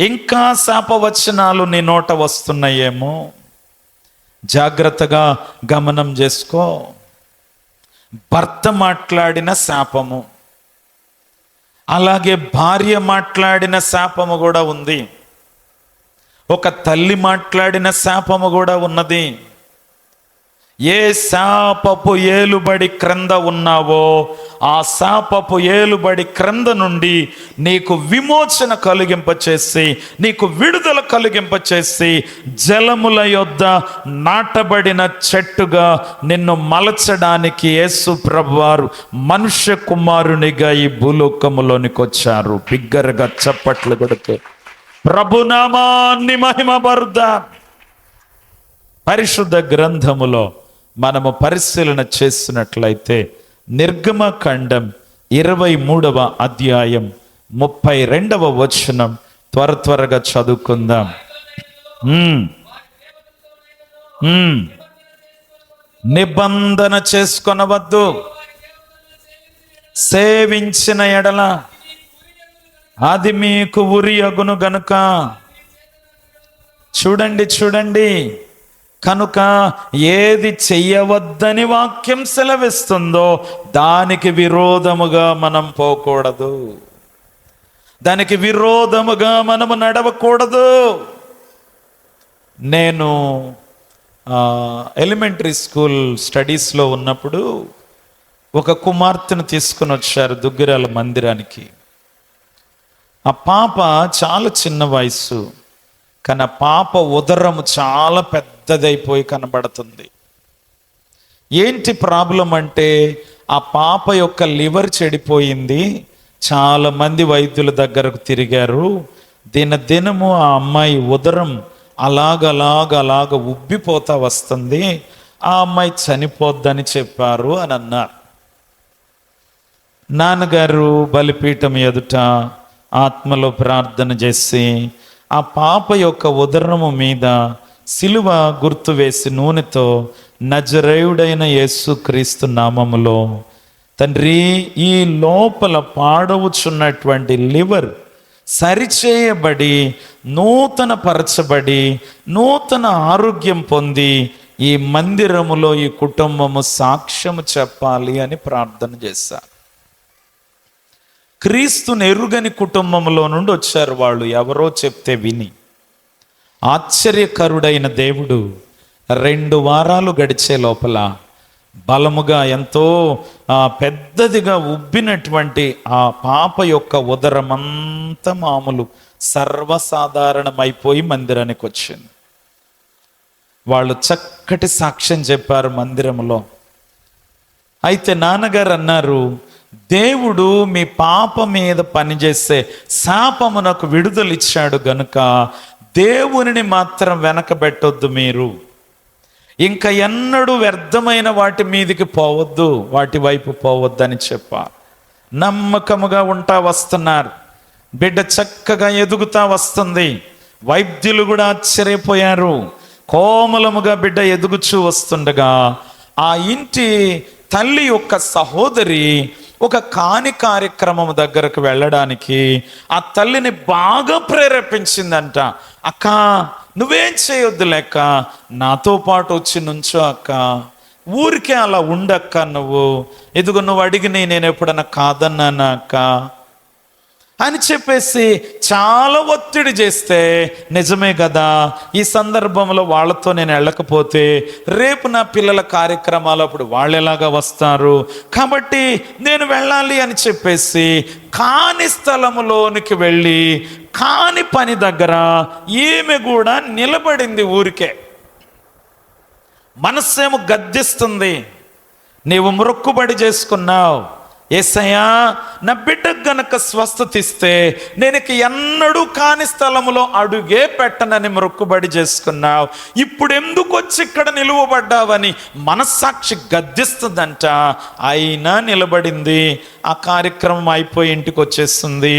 A: ఇంకా శాపవచనాలు నీ నోట వస్తున్నాయేమో. జాగ్రత్తగా గమనం చేసుకో. భర్త మాట్లాడిన శాపము, అలాగే భార్య మాట్లాడిన శాపము కూడా ఉంది. ఒక తల్లి మాట్లాడిన శాపము కూడా ఉన్నది. ఏ శాపపు ఏలుబడి క్రింద ఉన్నావో ఆ శాపపు ఏలుబడి క్రింద నుండి నీకు విమోచన కలిగింపచేసి, నీకు విడుదల కలిగింపచేసి, జలముల యొద్ద నాటబడిన చెట్టుగా నిన్ను మలచడానికి యేసు ప్రభువారు మనుష్య కుమారునిగా ఈ భూలోకములోనికి వచ్చారు. బిగ్గరగా చప్పట్లు కొడుతూ ప్రభునామాన్ని మహిమపరుద్దాం. పరిశుద్ధ గ్రంథములో మనము పరిశీలన చేసినట్లయితే నిర్గమకాండం 23వ అధ్యాయం 32వ వచనం త్వరగా చదువుకుందాం. నిబంధన చేసుకొనవద్దు, సేవించిన ఎడల అది మీకు ఉరి అగును గనుక. చూడండి, కనుక ఏది చెయ్యవద్దని వాక్యం సెలవిస్తుందో దానికి విరోధముగా మనం పోకూడదు, దానికి విరోధముగా మనము నడవకూడదు. నేను ఎలిమెంటరీ స్కూల్ స్టడీస్లో ఉన్నప్పుడు ఒక కుమార్తెను తీసుకుని వచ్చారు దుగ్గిరాల మందిరానికి. ఆ పాప చాలా చిన్న వయసు, కానీ ఆ పాప ఉదరము చాలా పెద్దదైపోయి కనబడుతుంది. ఏంటి ప్రాబ్లం అంటే ఆ పాప యొక్క లివర్ చెడిపోయింది. చాలా మంది వైద్యుల దగ్గరకు తిరిగారు. దినము ఆ అమ్మాయి ఉదరం అలాగ ఉబ్బిపోతా వస్తుంది, ఆ అమ్మాయి చనిపోద్దని చెప్పారు అని అన్నారు. నాన్నగారు బలిపీఠం ఎదుట ఆత్మలో ప్రార్థన చేసి ఆ పాప యొక్క ఉదరము మీద సిలువ గుర్తు వేసి నూనెతో నజరేయుడైన యేసుక్రీస్తు నామములో, తండ్రి, ఈ లోపల పాడవుచున్నటువంటి లివర్ సరిచేయబడి నూతన పరచబడి నూతన ఆరోగ్యం పొంది ఈ మందిరములో ఈ కుటుంబము సాక్ష్యము చెప్పాలి అని ప్రార్థన చేశారు. క్రీస్తుని ఎరుగని కుటుంబంలో నుండి వచ్చారు వాళ్ళు, ఎవరో చెప్తే విని. ఆశ్చర్యకరుడైన దేవుడు 2 వారాలు గడిచే లోపల బలముగా ఎంతో పెద్దదిగా ఉబ్బినటువంటి ఆ పాప యొక్క ఉదరమంతా మామూలు సర్వసాధారణమైపోయి మందిరానికి వచ్చింది. వాళ్ళు చక్కటి సాక్ష్యం చెప్పారు మందిరంలో. అయితే నాన్నగారు అన్నారు, దేవుడు మీ పాప మీద పనిచేసే శాపమునకు విడుదలిచ్చాడు గనుక దేవునిని మాత్రం వెనకబెట్టొద్దు, మీరు ఇంకా ఎన్నడూ వ్యర్థమైన వాటి మీదికి పోవద్దు, వాటి వైపు పోవద్దు అని చెప్పారు. నమ్మకముగా ఉంటా వస్తున్నారు, బిడ్డ చక్కగా ఎదుగుతా వస్తుంది. వైద్యులు కూడా ఆశ్చర్యపోయారు. కోమలముగా బిడ్డ ఎదుగుచూ వస్తుండగా ఆ ఇంటి తల్లి యొక్క సహోదరి ఒక కాని కార్యక్రమం దగ్గరకు వెళ్ళడానికి ఆ తల్లిని బాగా ప్రేరేపించిందంట. అక్క, నువ్వేం చేయొద్దు లేక నాతో పాటు వచ్చి నుంచో అక్క, ఊరికే అలా ఉండక్క, నువ్వు అడిగి నేను ఎప్పుడన్నా కాదన్నానా అక్క, అని చెప్పేసి చాలా ఒత్తిడి చేస్తే, నిజమే కదా, ఈ సందర్భంలో వాళ్ళతో నేను వెళ్ళకపోతే రేపు నా పిల్లల కార్యక్రమాలు అప్పుడు వాళ్ళు ఎలాగా వస్తారు, కాబట్టి నేను వెళ్ళాలి అని చెప్పేసి కాని స్థలములోనికి వెళ్ళి కాని పని దగ్గర ఈమె కూడా నిలబడింది. ఊరికే మనస్సేమో గద్దిస్తుంది. నీవు మొక్కుబడి చేసుకున్నావు, యేసయ్యా నా బిడ్డకు గనక స్వస్థత ఇస్తే నేను ఎన్నడూ కాని స్థలములో అడుగే పెట్టనని మొక్కుబడి చేసుకున్నావు, ఇప్పుడు ఎందుకు వచ్చి ఇక్కడ నిలువబడ్డావని మనస్సాక్షి గద్దిస్తుందంట. అయినా నిలబడింది. ఆ కార్యక్రమం అయిపోయి ఇంటికి వచ్చేస్తుంది.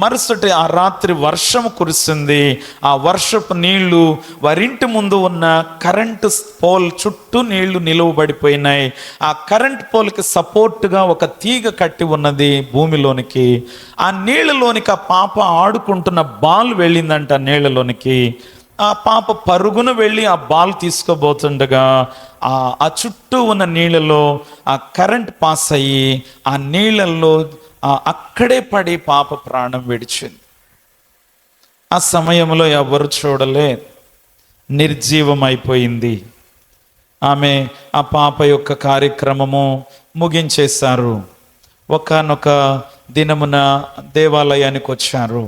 A: మరుసటి ఆ రాత్రి వర్షం కురిసింది. ఆ వర్షపు నీళ్లు వారింటి ముందు ఉన్న కరెంటు పోల్ చుట్టూ నీళ్లు నిలువబడిపోయినాయి. ఆ కరెంట్ పోల్కి సపోర్ట్గా ఒక తీగ కట్టి ఉన్నది భూమిలోనికి. ఆ నీళ్ళలోనికి ఆ పాప ఆడుకుంటున్న బాల్ వెళ్ళిందంట నీళ్ళలోనికి. ఆ పాప పరుగున వెళ్ళి ఆ బాల్ తీసుకోబోతుండగా ఆ చుట్టూ ఉన్న నీళ్ళలో ఆ కరెంట్ పాస్ అయ్యి ఆ నీళ్ళల్లో అక్కడే పడి పాప ప్రాణం విడిచింది. ఆ సమయంలో ఎవరు చూడలే, నిర్జీవం అయిపోయింది. ఆమె ఆ పాప యొక్క కార్యక్రమము ముగించేశారు. ఒకానొక దినమున దేవాలయానికి వచ్చారు.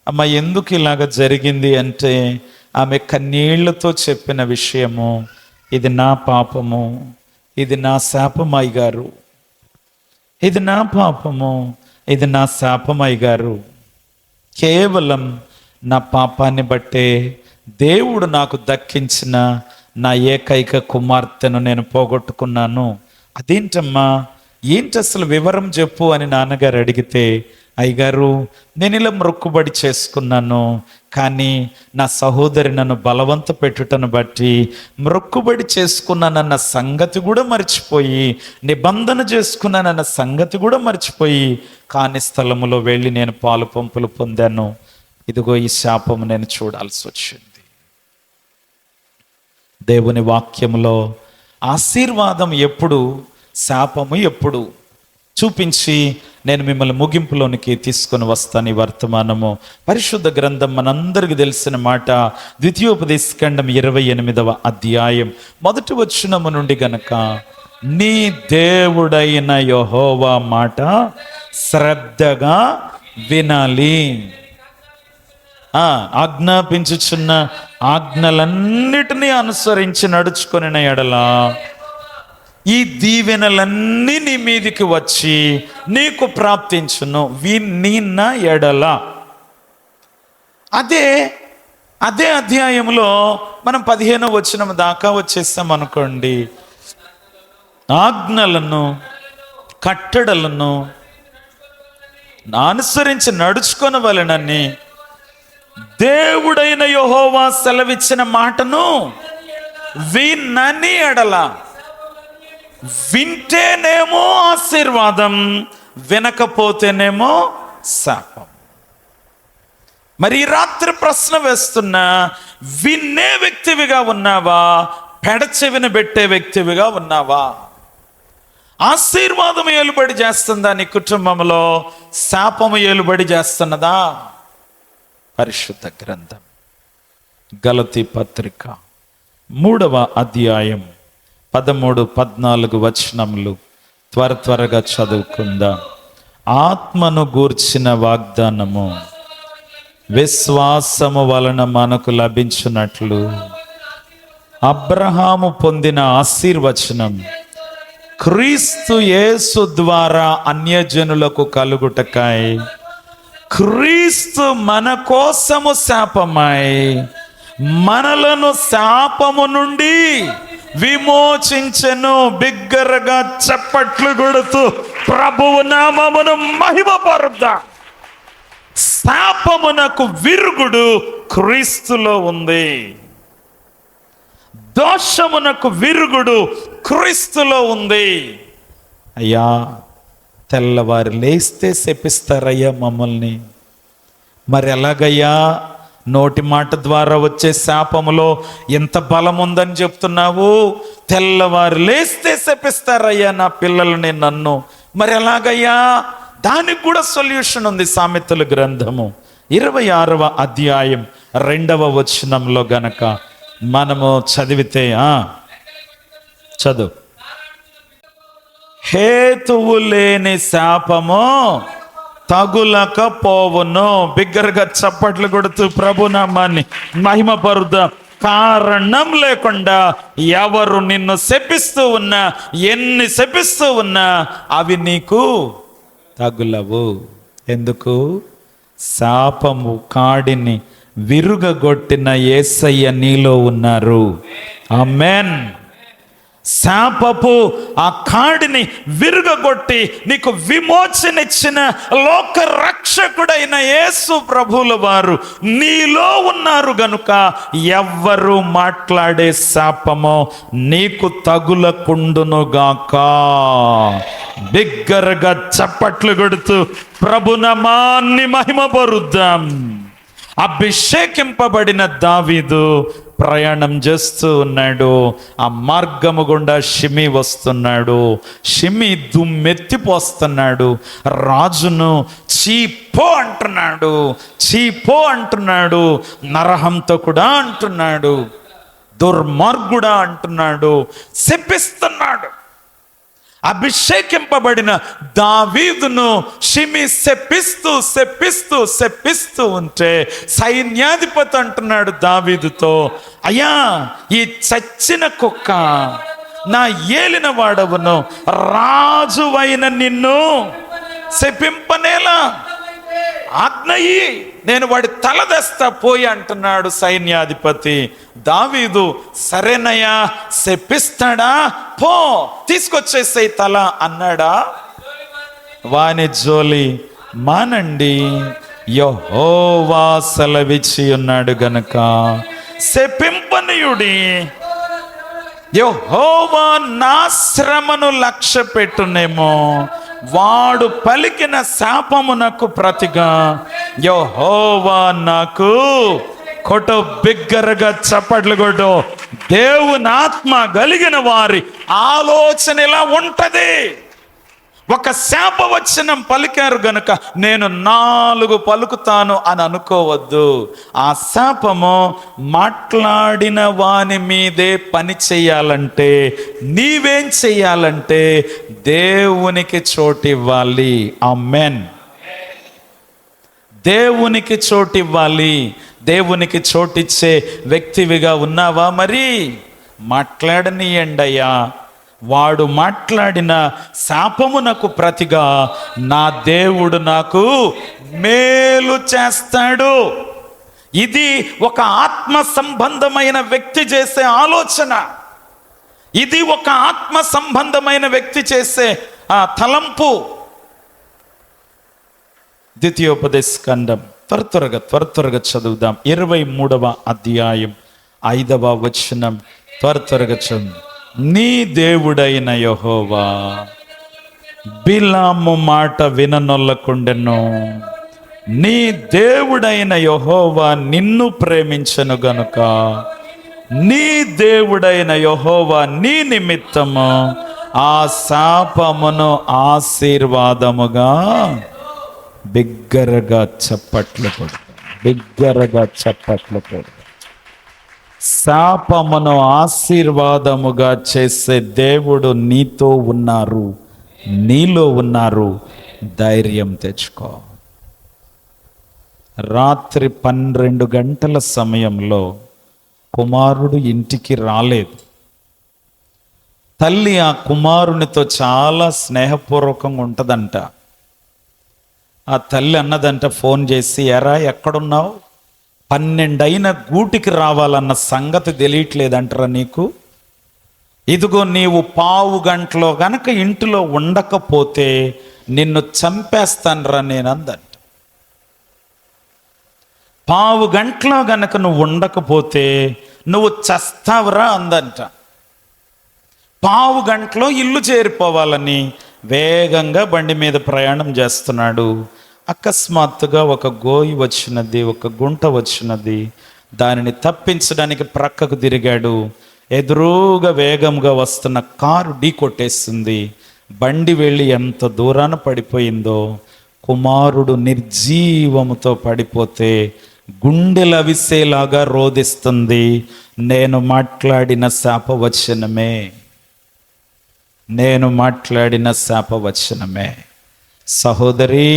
A: అమ్మ ఎందుకు ఇలాగ జరిగింది అంటే ఆమె కన్నీళ్లతో చెప్పిన విషయము, ఇది నా పాపము, ఇది నా శాపమై గారు, ఇది నా పాపము, ఇది నా శాపమై గారు. కేవలం నా పాపాన్ని బట్టే దేవుడు నాకు దక్కించిన నా ఏకైక కుమార్తెను నేను పోగొట్టుకున్నాను. అదేంటమ్మా, ఏంటి అసలు వివరం చెప్పు అని నాన్నగారు అడిగితే, అయ్యగారు నేను ఇలా మొక్కుబడి చేసుకున్నాను, కానీ నా సహోదరి నన్ను బలవంత పెట్టుటను బట్టి మొక్కుబడి చేసుకున్నానన్న సంగతి కూడా మర్చిపోయి, నిబంధన చేసుకున్నానన్న సంగతి కూడా మర్చిపోయి కాని స్థలములో వెళ్ళి నేను పాలు పంపులు పొందాను. ఇదిగో ఈ శాపము నేను చూడాల్సి వచ్చింది. దేవుని వాక్యంలో ఆశీర్వాదం ఎప్పుడు, శాపము ఎప్పుడు చూపించి నేను మిమ్మల్ని ముగింపులోనికి తీసుకొని వస్తాను. ఈ వర్తమానము పరిశుద్ధ గ్రంథం మనందరికీ తెలిసిన మాట. ద్వితీయోపదేశకాండం 28వ అధ్యాయం 1వ వచనము నుండి గనక, నీ దేవుడైన యెహోవా మాట శ్రద్ధగా వినాలి, ఆజ్ఞాపించుచున్న ఆజ్ఞలన్నిటినీ అనుసరించి నడుచుకొనిన ఎడల ఈ దీవెనలన్నీ నీ మీదికి వచ్చి నీకు ప్రాప్తించును వినిన ఎడల. అదే అధ్యాయంలో మనం 15వ వచనం దాకా వచ్చేస్తాం అనుకోండి. ఆజ్ఞలను కట్టడలను అనుసరించి నడుచుకొనవలెనని దేవుడైన యెహోవా సెలవిచ్చిన మాటను వినని ఎడల, వింటేనేమో ఆశీర్వాదం, వినకపోతేనేమో శాపం. మరి ఈ రాత్రి ప్రశ్న వేస్తున్నా, వినే వ్యక్తివిగా ఉన్నావా, పెడచెవిన పెట్టే వ్యక్తివిగా ఉన్నావా? ఆశీర్వాదం ఏలుబడి చేస్తుందా నీ కుటుంబంలో, శాపము ఏలుబడి చేస్తున్నదా? పరిశుద్ధ గ్రంథం గలతీ పత్రిక 3వ అధ్యాయం 13-14 వచనములు త్వరగా చదువుకుందాం. ఆత్మను గూర్చిన వాగ్దానము విశ్వాసము వలన మనకు లభించినట్లు అబ్రహాము పొందిన ఆశీర్వచనం క్రీస్తు యేసు ద్వారా అన్యజనులకు కలుగుటకై క్రీస్తు మన కోసము శాపమై మనలను శాపము నుండి విమోచించెను. బిగ్గరగా చప్పట్లు కొడుతూ ప్రభువు నామమును మహిమపరుద్దాం. శాపమునకు విరుగుడు క్రీస్తులో ఉంది, దోషమునకు విరుగుడు క్రీస్తులో ఉంది. అయ్యా, తెల్లవారు లేస్తే శపిస్తారయ్యా మమ్మల్ని. మరి ఎలాగయ్యా నోటి మాట ద్వారా వచ్చే శాపములో ఎంత బలం ఉందని చెప్తున్నావు? తెల్లవారు లేస్తే శపిస్తారయ్యా నా పిల్లల్ని, నన్ను. మరి ఎలాగయ్యా దానికి కూడా సొల్యూషన్ ఉంది. సామెతల గ్రంథము 26వ అధ్యాయం 2వ వచనంలో గనక మనము చదివితే, చదువు. హేతువు లేని శాపము తగులకపోవును. బిగ్గరగా చప్పట్లు కొడుతూ ప్రభునామాన్ని మహిమపరుద్దాం. కారణం లేకుండా ఎవరు నిన్ను శపిస్తూ ఉన్నా, ఎన్ని శపిస్తూ ఉన్నా అవి నీకు తగులవు. ఎందుకు? శాపము కాడిని విరుగగొట్టిన యేసయ్య నీలో ఉన్నారు. ఆమేన్. శాపపు ఆ కాడిని విరుగగొట్టి నీకు విమోచనిచ్చిన లోక రక్షకుడైన యేసు ప్రభువుల వారు నీలో ఉన్నారు గనుక ఎవ్వరు మాట్లాడే శాపమో నీకు తగులకుండునుగాక. బిగ్గరగా చప్పట్లు కొడుతూ ప్రభునామాన్ని మహిమపరుద్దాం. అభిషేకింపబడిన దావీదు ప్రయాణం చేస్తూ ఉన్నాడు. ఆ మార్గము గుండా షిమి వస్తున్నాడు. షిమి దుమ్మెత్తిపోస్తున్నాడు. రాజును చీపో అంటున్నాడు, చీపో అంటున్నాడు, నరహంతో కూడా అంటున్నాడు, దుర్మార్గుడా అంటున్నాడు, శపిస్తున్నాడు. అభిషేకింపబడిన దావీదును షిమి శపిస్తూ ఉంటే సైన్యాధిపతి అంటున్నాడు దావీదుతో, అయ్యా, ఈ చచ్చిన కుక్క నా ఏలిన వాడవును, రాజువైన నిన్ను శపింపనేలా, ఆజ్ఞయి, నేను వాడి తల తెస్తా పోయి అంటున్నాడు సైన్యాధిపతి. దావీదు సరేనయ్యా, శపిస్తాడా, పో తీసుకొచ్చేసాయి తల అన్నాడా? వాని జోలి మానండి, యెహోవా సెలవిచ్చి ఉన్నాడు గనుక శపింపనీయుడి. యెహోవా నా శ్రమను లక్ష్య పెట్టునేమో, వాడు పలికిన శాపమునకు ప్రతిగా యెహోవా నాకు కొట్టు. బిగ్గరగా చప్పట్లు కొట్టు. దేవుని ఆత్మ కలిగిన వారి ఆలోచన ఇలా ఉంటది. ఒక శాపవచనం పలికారు గనుక నేను 4 పలుకుతాను అని అనుకోవద్దు. ఆ శాపము మాట్లాడిన వాని మీదే పని చెయ్యాలంటే నీవేం చెయ్యాలంటే దేవునికి చోటివ్వాలి. ఆమేన్. దేవునికి చోటివ్వాలి. దేవునికి చోటిచ్చే వ్యక్తివిగా ఉన్నావా? మరి మాట్లాడనీయండి అయ్యా. వాడు మాట్లాడిన శాపమునకు ప్రతిగా నా దేవుడు నాకు మేలు చేస్తాడు. ఇది ఒక ఆత్మ సంబంధమైన వ్యక్తి చేసే ఆలోచన. ఇది ఒక ఆత్మ సంబంధమైన వ్యక్తి చేసే ఆ తలంపు. ద్వితీయోపదేశ ఖండం త్వరగా చదువుదాం. 23వ అధ్యాయం 5వ వచనం త్వరగా చదువు. నీ దేవుడైన యెహోవా బిలాము మాట విననొల్లకుండెను. నీ దేవుడైన యెహోవా నిన్ను ప్రేమించెను గనుక నీ దేవుడైన యెహోవా నీ నిమిత్తము ఆ శాపమును ఆశీర్వాదముగా, బిగ్గరగా చప్పట్లు కొడు, బిగ్గరగా చప్పట్లు కొడు, శాపమును ఆశీర్వాదముగా చేసే దేవుడు నీతో ఉన్నారు, నీలో ఉన్నారు. ధైర్యం తెచ్చుకో. రాత్రి 12 గంటల సమయంలో కుమారుడు ఇంటికి రాలేదు. తల్లి ఆ కుమారునితో చాలా స్నేహపూర్వకంగా ఉంటుందంట. ఆ తల్లి అన్నదంట ఫోన్ చేసి, ఎరా ఎక్కడున్నావు, 12 అయిన గూటికి రావాలన్న సంగతి తెలియట్లేదంటరా నీకు? ఇదిగో నీవు 15 గంటలో గనక ఇంటిలో ఉండకపోతే నిన్ను చంపేస్తానరా నేను అందంట. 15 గంటలో గనక నువ్వు ఉండకపోతే నువ్వు చస్తావురా అందంట. 15 గంటలో ఇల్లు చేరిపోవాలని వేగంగా బండి మీద ప్రయాణం చేస్తున్నాడు. అకస్మాత్తుగా ఒక గోయి వచ్చినది, ఒక గుంట వచ్చినది. దానిని తప్పించడానికి ప్రక్కకు తిరిగాడు. ఎదురుగా వేగంగా వస్తున్న కారు ఢీ కొట్టేస్తుంది. బండి వెళ్ళి ఎంత దూరాన పడిపోయిందో కుమారుడు నిర్జీవముతో పడిపోతే గుండెలవిసేలాగా రోదిస్తుంది. నేను మాట్లాడిన శాపవచనమే, నేను మాట్లాడిన శాపవచనమే. సహోదరి,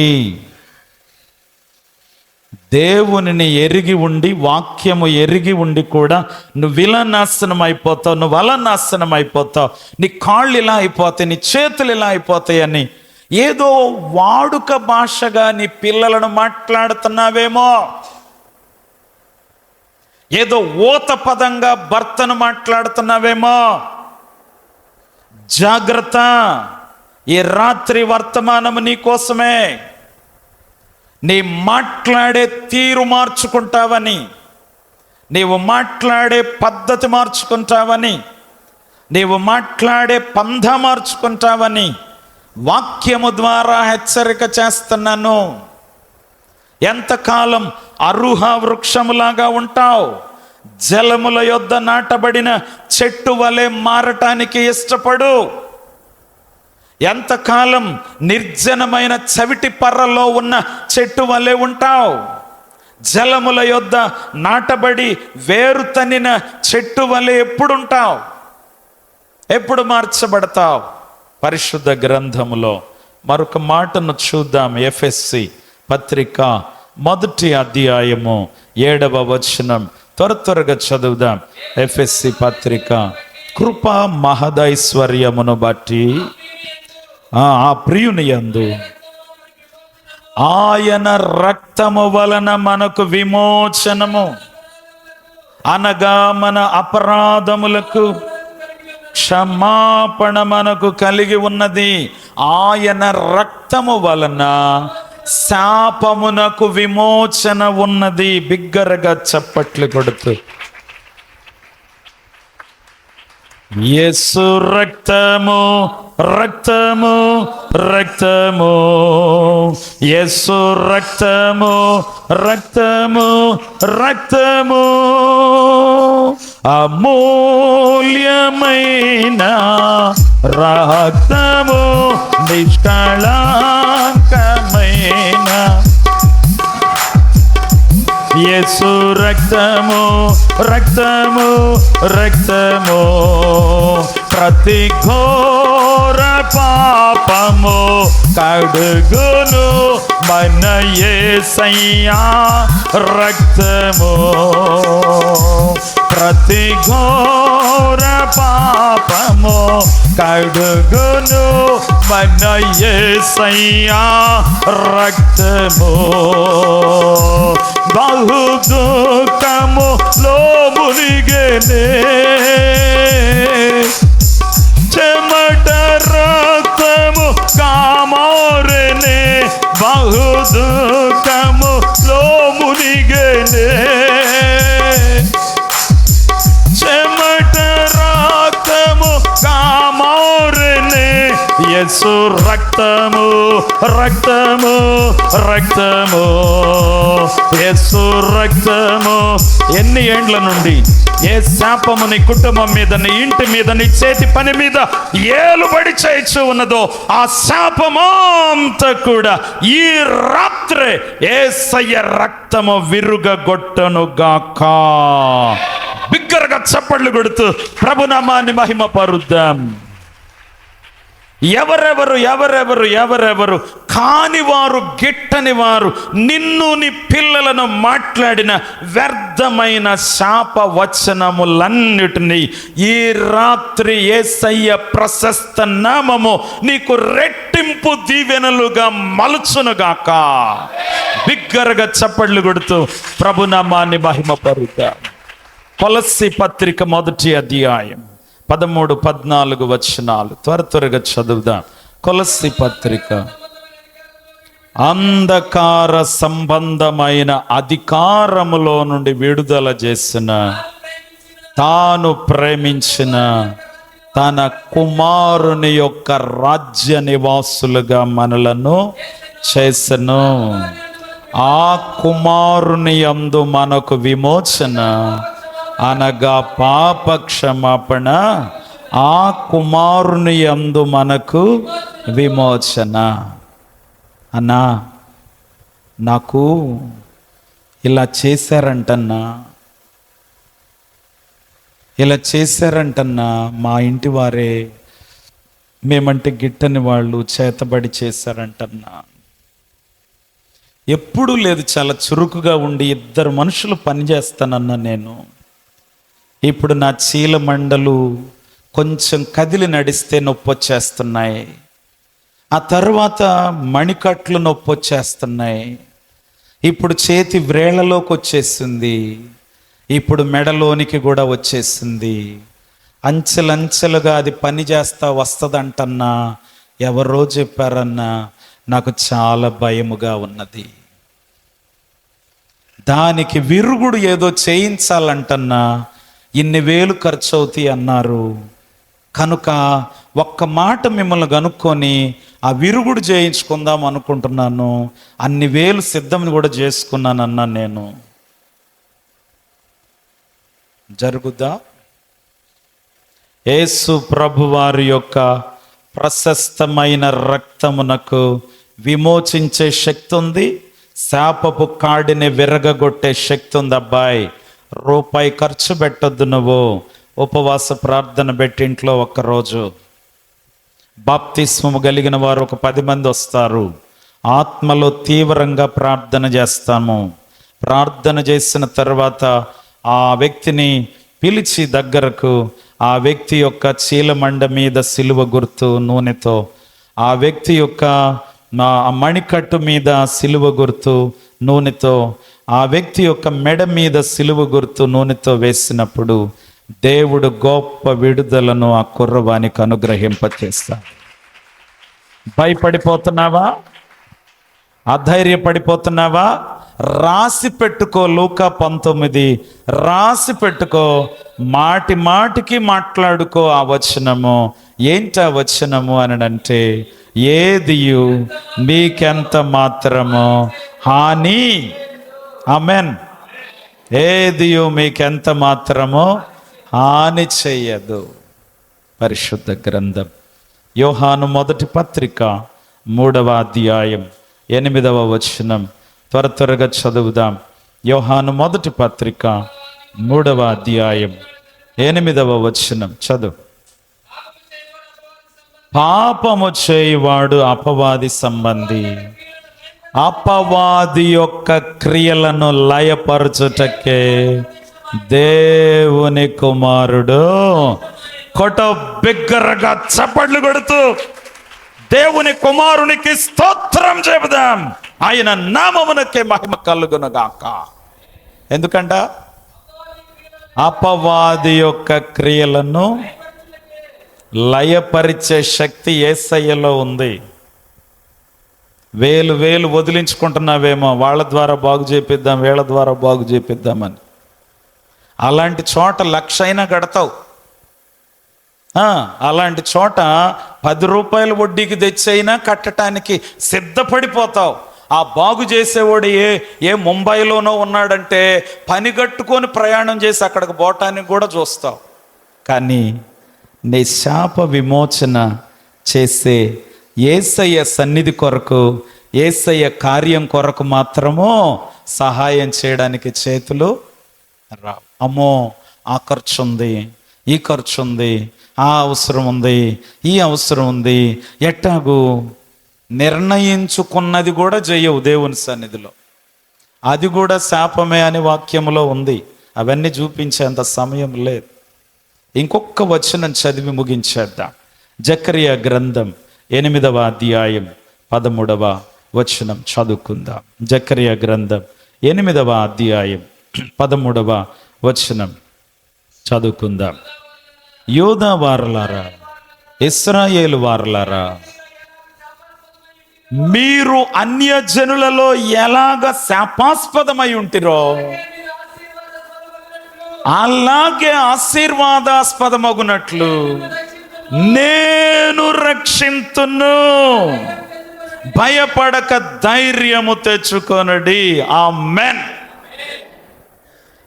A: దేవునిని ఎరిగి ఉండి, వాక్యము ఎరిగి ఉండి కూడా నువ్వు ఇలా నాశనం అయిపోతావు, నువ్వు అలా నాశనం అయిపోతావు, నీ కాళ్ళు ఇలా అయిపోతాయి, నీ చేతులు ఇలా అయిపోతాయి అని ఏదో వాడుక భాషగా నీ పిల్లలను మాట్లాడుతున్నావేమో, ఏదో ఊత పదంగా భర్తను మాట్లాడుతున్నావేమో. జాగ్రత్త, ఈ రాత్రి వర్తమానము నీ కోసమే. నీ మాట్లాడే తీరు మార్చుకుంటావని, నీవు మాట్లాడే పద్ధతి మార్చుకుంటావని, నీవు మాట్లాడే పంధ మార్చుకుంటావని వాక్యము ద్వారా హెచ్చరిక చేస్తున్నాను. ఎంతకాలం అరుహ వృక్షములాగా ఉంటావు? జలముల యొద్ద నాటబడిన చెట్టు వలె మారటానికి ఇష్టపడు. ఎంతకాలం నిర్జనమైన చవిటి పర్రలో ఉన్న చెట్టు వలె ఉంటావు? జలముల యొద్ద నాటబడి వేరు తన్నిన చెట్టు వలె ఎప్పుడుంటావు? ఎప్పుడు మార్చబడతావు? పరిశుద్ధ గ్రంథములో మరొక మాటను చూద్దాం. ఎఫెస్సి పత్రిక 1వ అధ్యాయము 7వ వచనం. త్వరగా చదువుదాం. ఎఫెస్సి పత్రిక. కృపా మహదైశ్వర్యమును బట్టి ఆ ప్రియుని యందు ఆయన రక్తము వలన మనకు విమోచనము, అనగా మన అపరాధములకు క్షమాపణ మనకు కలిగి ఉన్నది. ఆయన రక్తము వలన శాపమునకు విమోచన ఉన్నది. బిగ్గరగా చప్పట్లు కొడుతూ యేసు రక్తము, రక్తము, రక్తము, యేసు రక్తము, రక్తము, రక్తము, అమూల్యమైన రక్తము, నిష్కళంకమైన యేసు రక్తము, రక్తము, రక్తము, ప్రతి ఘోర పాపము కడుగును మన యేసయ్యా రక్తము. ప్రతి ఘోర పాపము కడుగును మన యేసయ్యా రక్తము. బహు దుఃఖములో మునిగెనే, చెమట రక్తము కామారెనే, బహు దుఃఖములో మునిగెనే, చెమట రక్తము కామారెనే, యేసు రక్తము, రక్తము, రక్తము, యేసు రక్తము. ఎన్ని ఏండ్ల నుండి ఏ శాపము నీ కుటుంబం మీద, నీ ఇంటి మీద, నీ చేతి పని మీద ఏలుబడి చేయించు ఉన్నదో ఆ శాపమంతా కూడా ఈ రాత్రే యేసయ్య రక్తము విరుగగొట్టను గాక. బిగ్గరగా చప్పట్లు కొడుతూ ప్రభునామాన్ని మహిమ పరుద్దాం. ఎవరెవరు ఎవరెవరు ఎవరెవరు కానివారు, గిట్టని వారు నిన్ను నీ పిల్లలను మాట్లాడిన వ్యర్థమైన శాప వచనములన్నిటినీ ఈ రాత్రి యేసయ్య ప్రశస్త నామము నీకు రెట్టింపు దీవెనలుగా మలుచునుగాక. బిగ్గరగా చప్పట్లు కొడుతూ ప్రభునామాన్ని మహిమ పరుద్దాం. కొలస్సీ పత్రిక 1వ అధ్యాయం 13, 14 వచనాలు త్వరగా చదువుదాం. కొలస్సీ పత్రిక. అంధకార సంబంధమైన అధికారములో నుండి విడుదల చేసిన, తాను ప్రేమించిన తన కుమారుని యొక్క రాజ్య నివాసులుగా మనలను చేసెను. ఆ కుమారుని యందు మనకు విమోచన, అనగా పాప క్షమాపణ. ఆ కుమారుని యందు మనకు విమోచన. అన్నా, నాకు ఇలా చేశారంటన్నా, ఇలా చేశారంటన్నా, మా ఇంటి వారే మేమంటే గిట్టని వాళ్ళు చేతబడి చేశారంటన్నా. ఎప్పుడూ లేదు, చాలా చురుకుగా ఉండి 2 మనుషులు పనిచేస్తానన్నా నేను. ఇప్పుడు నా చీలమండలు కొంచెం కదిలి నడిస్తే నొప్పి వచ్చేస్తున్నాయి, ఆ తర్వాత మణికట్లు నొప్పి వచ్చేస్తున్నాయి, ఇప్పుడు చేతి వ్రేళ్లలోకి వచ్చేసింది, ఇప్పుడు మెడలోనికి కూడా వచ్చేసింది. అంచెలంచెలుగా అది పని చేస్తా వస్తుందంటన్నా. ఎవరో చెప్పారన్నా, నాకు చాలా భయముగా ఉన్నది. దానికి విరుగుడు ఏదో చేయించాలంటన్నా ఇన్ని వేలు ఖర్చు అవుతాయి అన్నారు. కనుక ఒక్క మాట మిమ్మల్ని కనుక్కొని ఆ విరుగుడు చేయించుకుందాం అనుకుంటున్నాను, అన్ని వేలు సిద్ధం కూడా చేసుకున్నానన్నా. నేను జరుగుదా? యేసు ప్రభువారి యొక్క ప్రశస్తమైన రక్తమునకు విమోచించే శక్తి ఉంది, శాపపు కాడిని విరగగొట్టే శక్తి ఉంది. అబ్బాయి, రూపాయి ఖర్చు పెట్టొద్దు. నువ్వు ఉపవాస ప్రార్థన పెట్టి ఇంట్లో ఒక్కరోజు బాప్తిస్మము కలిగిన వారు ఒక 10 మంది వస్తారు. ఆత్మలో తీవ్రంగా ప్రార్థన చేస్తాము. ప్రార్థన చేసిన తర్వాత ఆ వ్యక్తిని పిలిచి దగ్గరకు, ఆ వ్యక్తి యొక్క చీలమండ మీద సిలువ గుర్తు నూనెతో, ఆ వ్యక్తి యొక్క మణికట్టు మీద సిలువ గుర్తు నూనెతో, ఆ వ్యక్తి యొక్క మెడ మీద సిలువ గుర్తు నూనెతో వేసినప్పుడు దేవుడు గొప్ప విడుదలను ఆ కుర్రవానికి అనుగ్రహింపచేస్తాడు. భయపడిపోతున్నావా? అధైర్యపడిపోతున్నావా? రాసి పెట్టుకో, లూకా 19 రాసి పెట్టుకో, మాటి మాటికి మాట్లాడుకో ఆ వచనము. ఏంటి ఆ వచనము అని అంటే, ఏదియు మీకెంత మాత్రము హాని, ఆమెన్, ఏదియు మీకెంత మాత్రము హాని చెయ్యదు. పరిశుద్ధ గ్రంథం యోహాను మొదటి పత్రిక 3వ అధ్యాయం 8వ వచనం. త్వరగా చదువుదాం. యోహాను మొదటి పత్రిక 3వ అధ్యాయం 8వ వచనం చదువు. పాపము చేయువాడు అపవాది సంబంధి, అపవాది యొక్క క్రియలను లయపరచుటకే దేవుని కుమారుడు. కొట బిగ్గరగా చప్పట్లు కొడుతూ దేవుని కుమారునికి స్తోత్రం చెబుదాం. ఆయన నామమునకే మహిమ కలుగునుగాక. ఎందుకంట అపవాది యొక్క క్రియలను లయపరిచే శక్తి యేసయ్యలో ఉంది. వేలు వదిలించుకుంటున్నావేమో, వాళ్ళ ద్వారా బాగు చేపిద్దాం, వీళ్ళ ద్వారా బాగు చేపిద్దామని. అలాంటి చోట 1,00,000 అయినా కడతావు. అలాంటి చోట 10 రూపాయల వడ్డీకి తెచ్చైనా కట్టడానికి సిద్ధపడిపోతావు. ఆ బాగు చేసేవాడు ఏ ముంబైలోనో ఉన్నాడంటే పని కట్టుకొని ప్రయాణం చేసి అక్కడికి పోవటానికి కూడా చూస్తావు. కానీ నీ శాప విమోచన చేసే యేసయ్య సన్నిధి కొరకు, యేసయ్య కార్యం కొరకు మాత్రమో సహాయం చేయడానికి చేతులు రావు. అమ్మో, ఆ ఖర్చు ఉంది, ఈ ఖర్చు ఉంది, ఆ అవసరం ఉంది, ఈ అవసరం ఉంది, ఎట్టాగు నిర్ణయించుకున్నది కూడా చెయ్యవు దేవుని సన్నిధిలో. అది కూడా శాపమే అని వాక్యములో ఉంది. అవన్నీ చూపించేంత సమయం లేదు. ఇంకొక వచనం చదివి ముగించేద్దాం. జకరియా గ్రంథం 8వ అధ్యాయం 13వ వచనం చదువుకుందాం. జకరియా గ్రంథం 8వ అధ్యాయం 13వ వచనం చదువుకుందాం. యోధా వారలారా, ఇశ్రాయేలు వారలారా, మీరు అన్యజనులలో ఎలాగ శాపాస్పదమై ఉంటిరో అలాగే ఆశీర్వాదాస్పదమగునట్లు నేను రక్షింతును. భయపడక ధైర్యము తెచ్చుకొనుడి. ఆమేన్.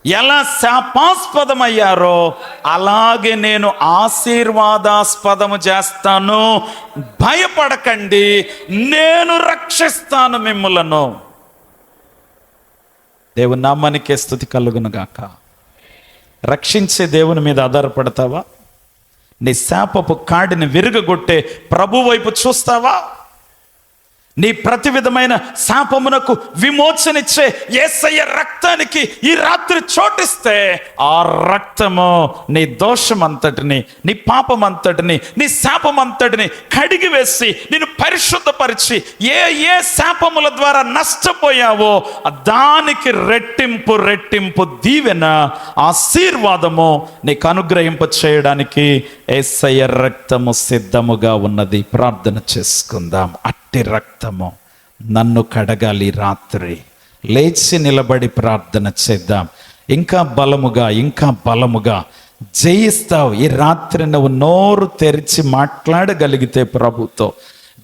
A: ఎలా శాపాస్పదమయ్యారో అలాగే నేను ఆశీర్వాదాస్పదము చేస్తాను. భయపడకండి, నేను రక్షిస్తాను మిమ్ములను. దేవుని నామానికే స్తుతి కలుగునుగాక. రక్షించే దేవుని మీద ఆధారపడతావా? నీ శాపపు కాడిని విరుగగొట్టే ప్రభు వైపు చూస్తావా? నీ ప్రతి విధమైన శాపమునకు విమోచనిచ్చే యేసయ్య రక్తానికి ఈ రాత్రి చోటిస్తే, ఆ రక్తము నీ దోషమంతటిని, నీ పాపమంతటిని, నీ శాపమంతటిని కడిగి వేసి నిన్ను పరిశుద్ధపరిచి ఏ శాపముల ద్వారా నష్టపోయావో దానికి రెట్టింపు రెట్టింపు దీవెన, ఆశీర్వాదము నీకు అనుగ్రహింప చేయడానికి యేసయ్య రక్తము సిద్ధముగా ఉన్నది. ప్రార్థన చేసుకుందాం. అట్టి రక్తము నన్ను కడగాలి. రాత్రి లేచి నిలబడి ప్రార్థన చేద్దాం. ఇంకా బలముగా జయిస్తావు. ఈ రాత్రి నువ్వు నోరు తెరిచి మాట్లాడగలిగితే ప్రభుతో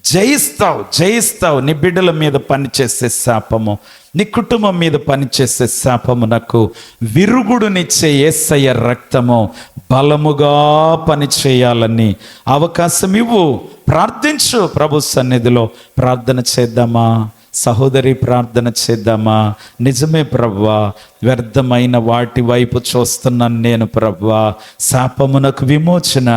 A: జయిస్తావు. నీ బిడ్డల మీద పనిచేసే శాపము, నీ కుటుంబం మీద పనిచేసే శాపమునకు విరుగుడునిచ్చే యేసయ్య రక్తము బలముగా పనిచేయాలని అవకాశం ఇవ్వు. ప్రార్థించు. ప్రభు సన్నిధిలో ప్రార్థన చేద్దామా? సహోదరి ప్రార్థన చేద్దామా? నిజమే ప్రభువా, వ్యర్థమైన వాటి వైపు చూస్తున్నాను నేను ప్రభువా. శాపమునకు విమోచన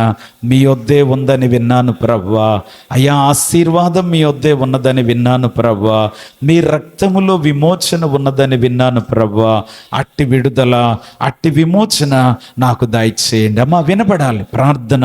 A: మీ యొద్దే ఉందని విన్నాను ప్రభువా. అయా, ఆశీర్వాదం మీ యొద్దే ఉన్నదని విన్నాను ప్రభువా. మీ రక్తములో విమోచన ఉన్నదని విన్నాను ప్రభువా. అట్టి విడుదల, అట్టి విమోచన నాకు దయచేయండి. అమ్మా, వినబడాలి ప్రార్థన,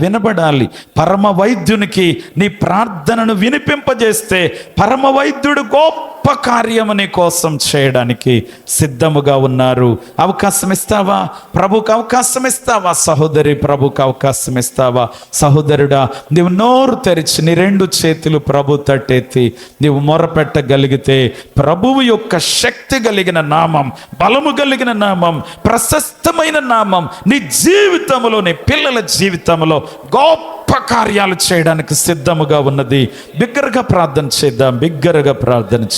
A: వినబడాలి. పరమ వైద్యునికి నీ ప్రార్థనను వినిపింపజేస్తే పరమ వైద్యుడు గొప్ప కార్యము నీ కోసం చేయడానికి సిద్ధముగా ఉన్నారు. అవకాశం ఇస్తావా? ప్రభుకు అవకాశం ఇస్తావా? సహోదరి, ప్రభుకు అవకాశం ఇస్తావా? సహోదరుడా, నీవు నోరు తెరిచి నీ రెండు చేతులు ప్రభు తట్టెత్తి నీవు మొరపెట్టగలిగితే ప్రభువు యొక్క శక్తి కలిగిన నామం, బలము కలిగిన నామం, ప్రశస్తమైన నామం నీ జీవితంలో, నీ పిల్లల జీవితంలో గొప్ప కార్యాలు చేయడానికి సిద్ధముగా ఉన్నది. బిగ్గరగా ప్రార్థన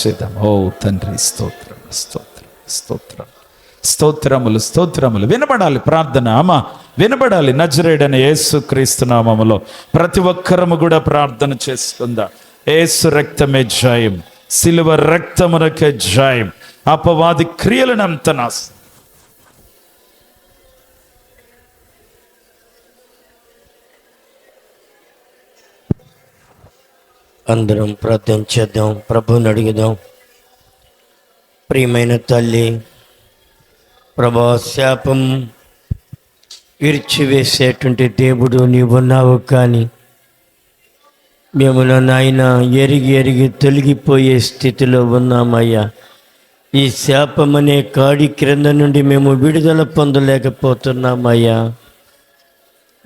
A: చేద్దాం. ఓ తండ్రి, స్తోత్రములు. వినబడాలి ప్రార్థన. అమ్మా, వినబడాలి. నజరేయుడైన యేసుక్రీస్తు నామములో ప్రతి ఒక్కరము కూడా ప్రార్థన చేసుకుందాం. యేసు రక్తమే జయం, సిలువ రక్తమునకే జయం. అపవాది క్రియలనంత నాశనం.
B: అందరం ప్రార్థన చేద్దాం. ప్రభువుని అడుగుదాం. ప్రియమైన తల్లి, ప్రభా, శాపం విరిచివేసేటువంటి దేవుడు నీవున్నావు. కానీ మేము నాయన ఎరిగి తొలగిపోయే స్థితిలో ఉన్నామయ్యా. ఈ శాపం అనే కాడి క్రింద నుండి మేము విడుదల పొందలేకపోతున్నామయ్యా.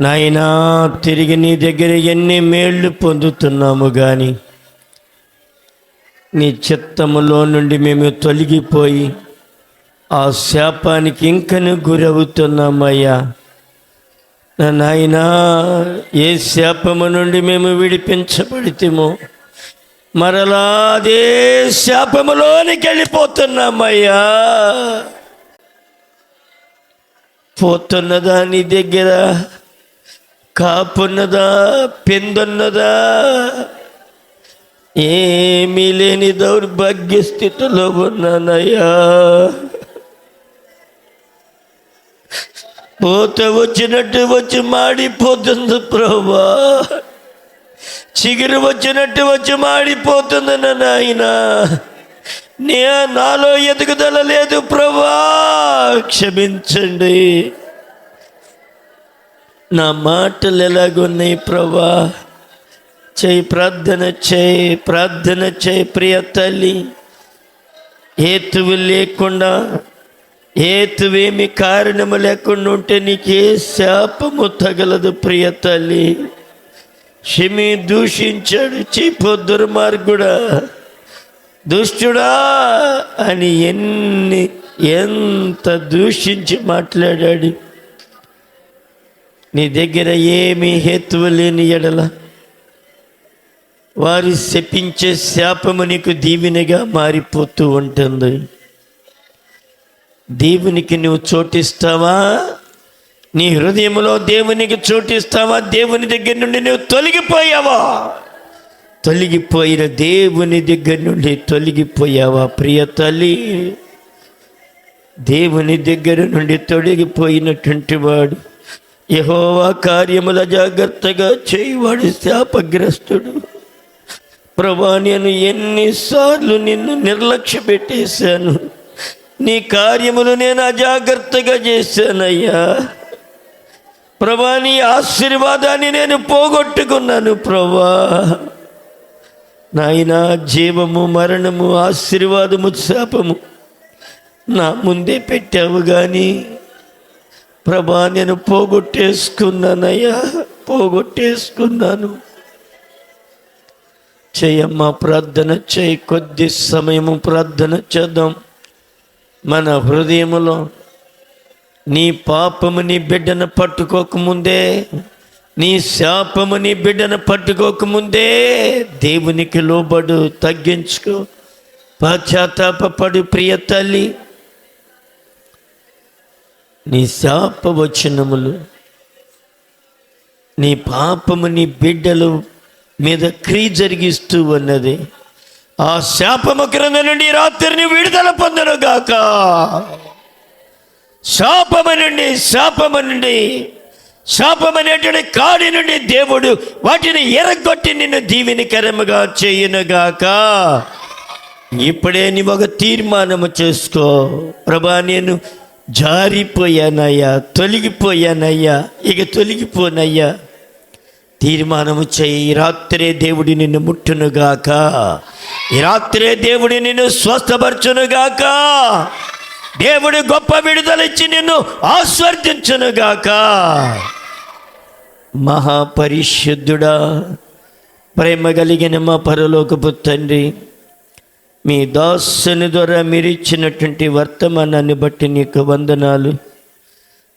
B: నాయనా, తిరిగి నీ దగ్గర ఎన్ని మేళ్ళు పొందుతున్నాము, కానీ నీ చిత్తములో నుండి మేము తొలగిపోయి ఆ శాపానికి ఇంకను గురవుతున్నామయ్యా. నాయనా, ఏ శాపము నుండి మేము విడిపించబడితేమో మరలా అదే శాపములోనికి వెళ్ళిపోతున్నామయ్యా. పోతున్నదా నీ దగ్గర? కాపున్నదా? పెందున్నదా? ఏమీ లేని దౌర్భాగ్య స్థితిలో ఉన్నానయ్యా. పోత వచ్చినట్టు వచ్చి మాడిపోతుంది ప్రభా. చిగురు వచ్చినట్టు వచ్చి మాడిపోతుంది నాయన. నాలో ఎదుగుదల లేదు ప్రభా, క్షమించండి. నా మాటలు ఎలాగున్నాయి ప్రభా? ప్రార్థన చేయి ప్రియ తల్లి. హేతువు లేకుండా, హేతువేమి కారణము లేకుండా ఉంటే నీకే శాపము తగలదు ప్రియ తల్లి. షిమి దూషించాడు, చీపో దుర్మార్గుడా, దుష్టుడా అని ఎంత దూషించి మాట్లాడాడు. నీ దగ్గర ఏమీ హేతువు లేని ఎడల వారు శపించే శాపము నీకు దీవెనగా మారిపోతూ ఉంటుంది. దేవునికి నువ్వు చోటిస్తావా? నీ హృదయంలో దేవునికి చోటిస్తావా? దేవుని దగ్గర నుండి నువ్వు తొలగిపోయావా? తొలగిపోయిన దేవుని దగ్గర నుండి తొలగిపోయావా ప్రియ తల్లి? దేవుని దగ్గర నుండి తొలగిపోయినటువంటి వాడు, యెహోవా కార్యముల జాగ్రత్తగా చేయవాడు శాపగ్రస్తుడు. ప్రభా, నేను ఎన్నిసార్లు నిన్ను నిర్లక్ష్య పెట్టేశాను, నీ కార్యములు నేను అజాగ్రత్తగా చేశానయ్యా. ప్రభా, నీ ఆశీర్వాదాన్ని నేను పోగొట్టుకున్నాను. ప్రభా నాయనా, జీవము మరణము ఆశీర్వాదము శాపము నా ముందే పెట్టావు కానీ ప్రభా నేను పోగొట్టేసుకున్నానయ్యా, పోగొట్టేసుకున్నాను. చేయమ్మా, ప్రార్థన చేయి. కొద్ది సమయము ప్రార్థన చేద్దాం. మన హృదయములో నీ పాపము నీ బిడ్డను పట్టుకోకముందే, నీ శాపము నీ బిడ్డను పట్టుకోకముందే దేవునికి లోబడు, తగ్గించుకో, పశ్చాత్తాపపడు ప్రియ తల్లి. నీ శాప వచనములు, నీ పాపము నీ బిడ్డలు మీద క్రియ జరిగిస్తూ ఉన్నది. ఆ శాపము క్రింద నుండి రాత్రిని విడుదల పొందనుగాక. శాపము నుండి శాపమనేటువంటి కాడి నుండి దేవుడు వాటిని ఎరగొట్టి నిన్ను దీవెనకరముగా చేయునుగాక. ఇప్పుడే నీ ఒక తీర్మానము చేసుకో. ప్రభా, నేను జారిపోయానయ్యా, తొలగిపోయానయ్యా, ఇక తొలగిపోనయ్యా. తీర్మానము చేయి. ఈ రాత్రే దేవుడి నిన్ను ముట్టునుగాక. ఈ రాత్రే దేవుడి నిన్ను స్వస్థపరచునుగాక. దేవుడు గొప్ప విడుదలిచ్చి నిన్ను ఆస్వర్దించునుగాక. మహాపరిశుద్ధుడా, ప్రేమ కలిగిన మా పరలోకపు తండ్రి, మీ దాసుని ద్వారా మీరు ఇచ్చినటువంటి వర్తమానాన్ని బట్టి నీకు వందనాలు.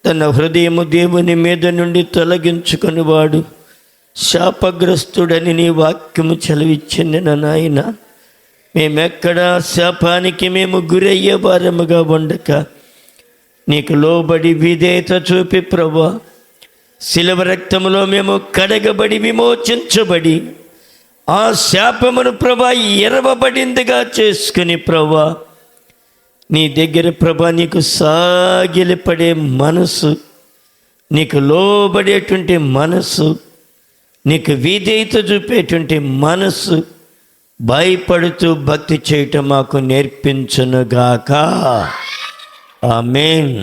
B: తన హృదయము దేవుని మీద నుండి తొలగించుకుని వాడు శాపగ్రస్తుడని నీ వాక్యము చదివిచ్చింది నాయన. మేమెక్కడా శాపానికి మేము గురయ్యే వారముగా ఉండక నీకు లోబడి విధేయత చూపి ప్రభా, శిలువ రక్తములో మేము కడగబడి విమోచించబడి ఆ శాపమును ప్రభా ఎరవబడిందిగా చేసుకుని ప్రభా నీ దగ్గర ప్రభా నీకు సాగిలపడే మనసు, నీకు లోబడేటువంటి మనసు, నీకు విధేయత చూపేటువంటి మనసు, భయపడుతూ భక్తి చేయటం మాకు నేర్పించునుగాక. ఆమేన్.